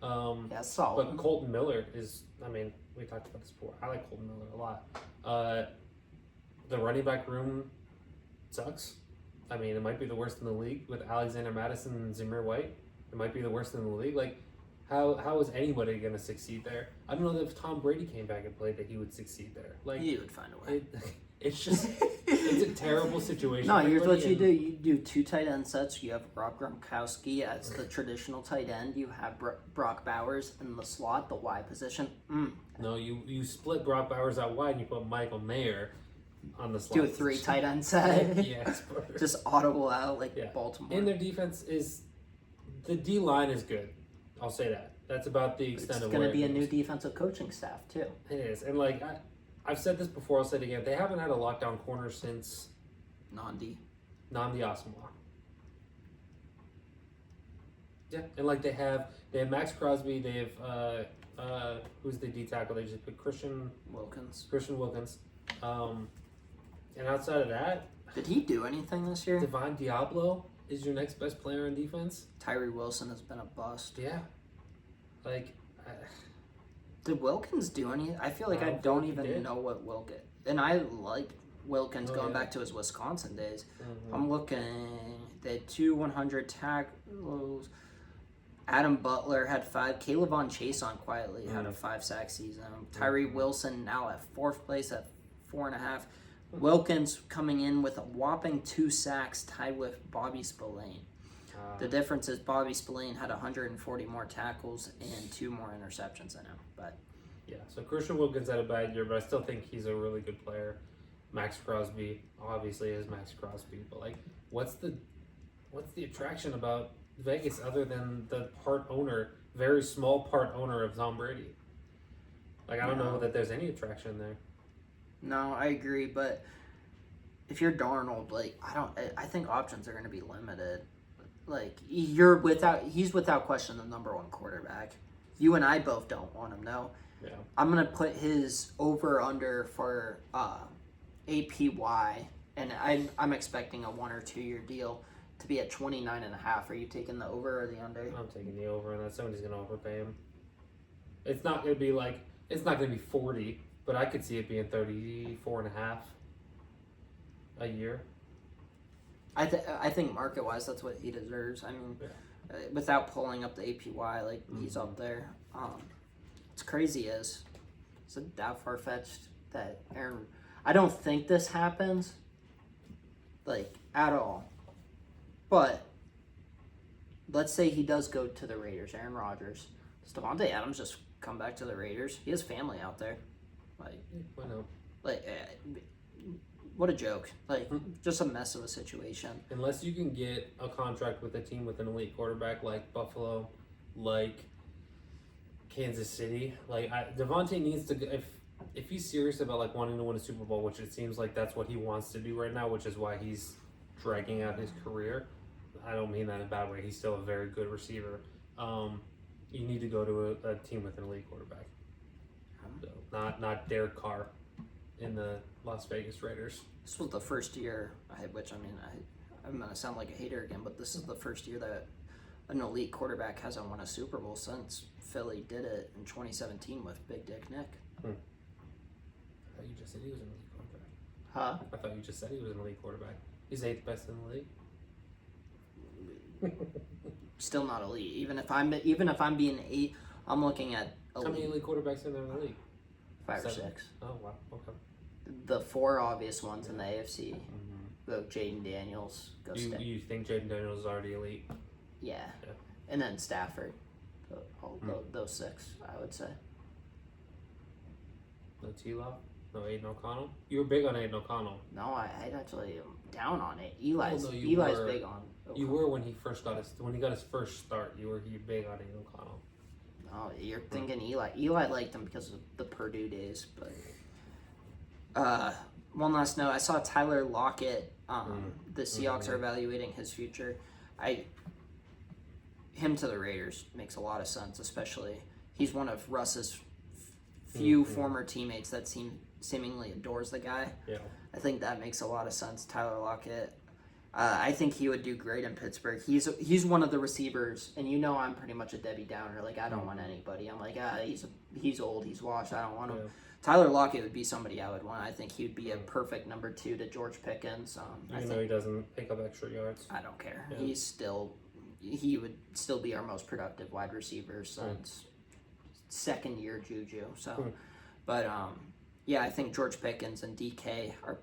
Solid. But Colton Miller is, I mean, we talked about this before. I like Colton Miller a lot. The running back room sucks. I mean, it might be the worst in the league with Alexander Madison and Zamir White. It might be the worst in the league. Like, how is anybody going to succeed there? I don't know that if Tom Brady came back and played that he would succeed there. Like, he would find a way. It's just, it's a terrible situation. No, here's what you do. You do 2 tight end sets. You have Rob Gronkowski as the traditional tight end. You have Brock Bowers in the slot, the Y position. No, you split Brock Bowers out wide and you put Michael Mayer on the slot. Do a 3 tight end set. Yes. Just audible out like Baltimore. And their defense is, the D-line is good. I'll say that. That's about the extent of where it's going to be a new defensive coaching staff, too. It is. And, like, I've said this before, I'll say it again. They haven't had a lockdown corner since Nnamdi Asomugha. Yeah, and, like, they have Max Crosby, they have, who's the D tackle? They just put Christian Wilkins. And outside of that... Did he do anything this year? Divine Diablo is your next best player on defense. Tyree Wilson has been a bust. Yeah. Like... Did Wilkins do anything? I feel like I don't even know what Wilkins... And I like Wilkins going back to his Wisconsin days. I'm looking... They had 2 100 tackles. Adam Butler had 5. Caleb Von Chason quietly had a 5-sack season. Tyree Wilson now at 4th place at 4.5. Wilkins coming in with a whopping 2 sacks, tied with Bobby Spillane. The difference is Bobby Spillane had 140 more tackles and 2 more interceptions than him. But yeah, so Christian Wilkins had a bad year, but I still think he's a really good player. Max Crosby obviously is Max Crosby, but like, what's the attraction about Vegas other than the very small part owner of Tom Brady? Like, I don't know that there's any attraction there. No, I agree, but if you're Darnold, like, I think options are going to be limited. Like, he's without question the number 1 quarterback. You and I both don't want him, no? Yeah. I'm going to put his over-under for APY, and I'm expecting a 1 or 2 year deal to be at 29.5. Are you taking the over or the under? I'm taking the over, and somebody's going to overpay him. It's not going to be 40, but I could see it being 34.5 a year. I think market-wise, that's what he deserves. I mean, without pulling up the APY, like, he's up there. It's crazy is that far-fetched that Aaron... I don't think this happens, like, at all. But let's say he does go to the Raiders, Aaron Rodgers. Does Davante Adams just come back to the Raiders? He has family out there. Like, I know. Like, what a joke. Like, just a mess of a situation. Unless you can get a contract with a team with an elite quarterback like Buffalo, like Kansas City. Like, Davante needs to... If he's serious about, like, wanting to win a Super Bowl, which it seems like that's what he wants to do right now, which is why he's dragging out his career. I don't mean that in a bad way. He's still a very good receiver. You need to go to a team with an elite quarterback. So not Derek Carr in the Las Vegas Raiders. This was the first year, I'm going to sound like a hater again, but this is the first year that an elite quarterback hasn't won a Super Bowl since Philly did it in 2017 with Big Dick Nick. I thought you just said he was an elite quarterback. Huh? I thought you just said he was an elite quarterback. He's 8th best in the league. Still not elite. Even if I'm being 8, I'm looking at elite. How many elite quarterbacks are there in the league? 5 or 7. 6. Oh wow. Okay. The 4 obvious ones in the AFC. The Jaden Daniels. You think Jaden Daniels is already elite? Yeah. And then Stafford. Those 6, I would say. No T-Law? No Aiden O'Connell? You were big on Aiden O'Connell. No, I actually am down on it. Eli's were. big on O'Connell. You were when he got his first start. You were big on Aiden O'Connell. No, you're thinking Eli. Eli liked him because of the Purdue days, but one last note. I saw Tyler Lockett. The Seahawks are evaluating his future. Him to the Raiders makes a lot of sense, especially he's one of Russ's few former teammates that seemingly adores the guy. Yeah. I think that makes a lot of sense. Tyler Lockett. I think he would do great in Pittsburgh. He's one of the receivers, and I'm pretty much a Debbie Downer. Like, I don't want anybody. I'm like, he's old, he's washed. I don't want him. Yeah. Tyler Lockett would be somebody I would want. I think he would be a perfect number 2 to George Pickens. Even though he doesn't pick up extra yards. I don't care. Yeah. He would still be our most productive wide receiver since second year Juju. So, but I think George Pickens and DK are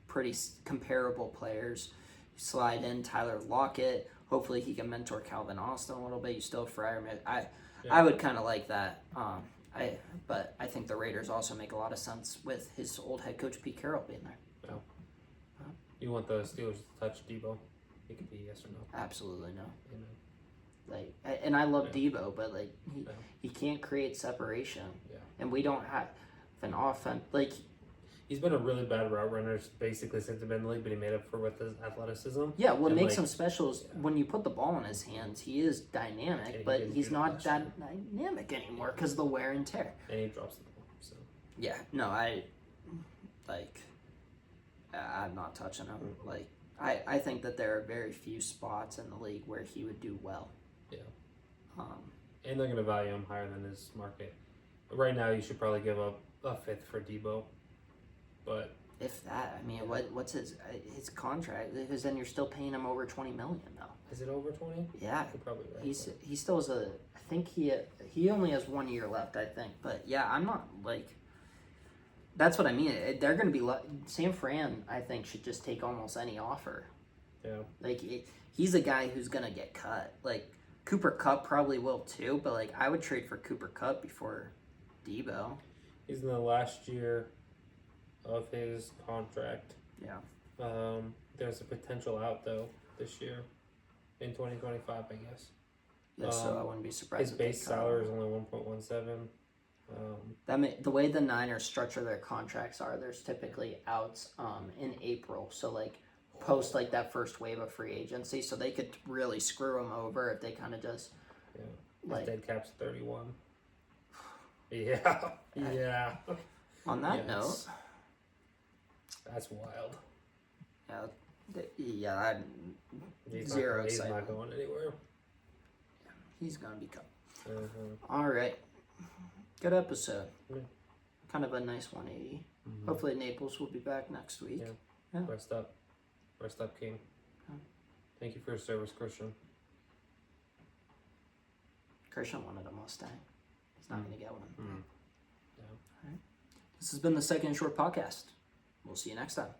pretty comparable players. Slide in Tyler Lockett. Hopefully he can mentor Calvin Austin a little bit. You still have Freiermuth. I would kind of like that. But I think the Raiders also make a lot of sense with his old head coach Pete Carroll being there. Yeah. You want the Steelers to touch Debo? It could be yes or no. Absolutely no. And I love Debo, but he can't create separation. Yeah. And we don't have an offense he's been a really bad route runner basically since he's been in the league, but he made up for with his athleticism. Yeah, what makes him special is when you put the ball in his hands, he is dynamic, but he's not that dynamic anymore because of the wear and tear. And he drops the ball. So. Yeah, no, I'm not touching him. I think that there are very few spots in the league where he would do well. Yeah. And they're going to value him higher than his market. Right now, you should probably give up a 5th for Debo. But if that, what's his contract? Because then you're still paying him over $20 million though. Is it over 20? Yeah, you're probably right. He still has I think he only has 1 year left. I think, but yeah, I'm not That's what I mean. They're going to be San Fran. I think should just take almost any offer. Yeah. He's a guy who's going to get cut. Cooper Kupp probably will too, but I would trade for Cooper Kupp before Debo. He's in the last year of his contract. Yeah. There's a potential out though this year in 2025, I guess. Yeah, so I wouldn't be surprised. His base salary is only 1.17. The way the Niners structure their contracts there's typically outs in April. So post that first wave of free agency, so they could really screw him over if they kind of just. Yeah. His dead cap's 31. Yeah. Yeah. On that note. That's wild. Yeah, He's zero not excitement. He's not going anywhere. He's going to be cut. Mm-hmm. All right. Good episode. Yeah. Kind of a nice 180. Mm-hmm. Hopefully Naples will be back next week. Yeah. Rest up. Rest up, King. Yeah. Thank you for your service, Christian. Christian wanted a Mustang. He's not going to get one. Mm-hmm. Yeah. All right. This has been the Second Short Podcast. We'll see you next time.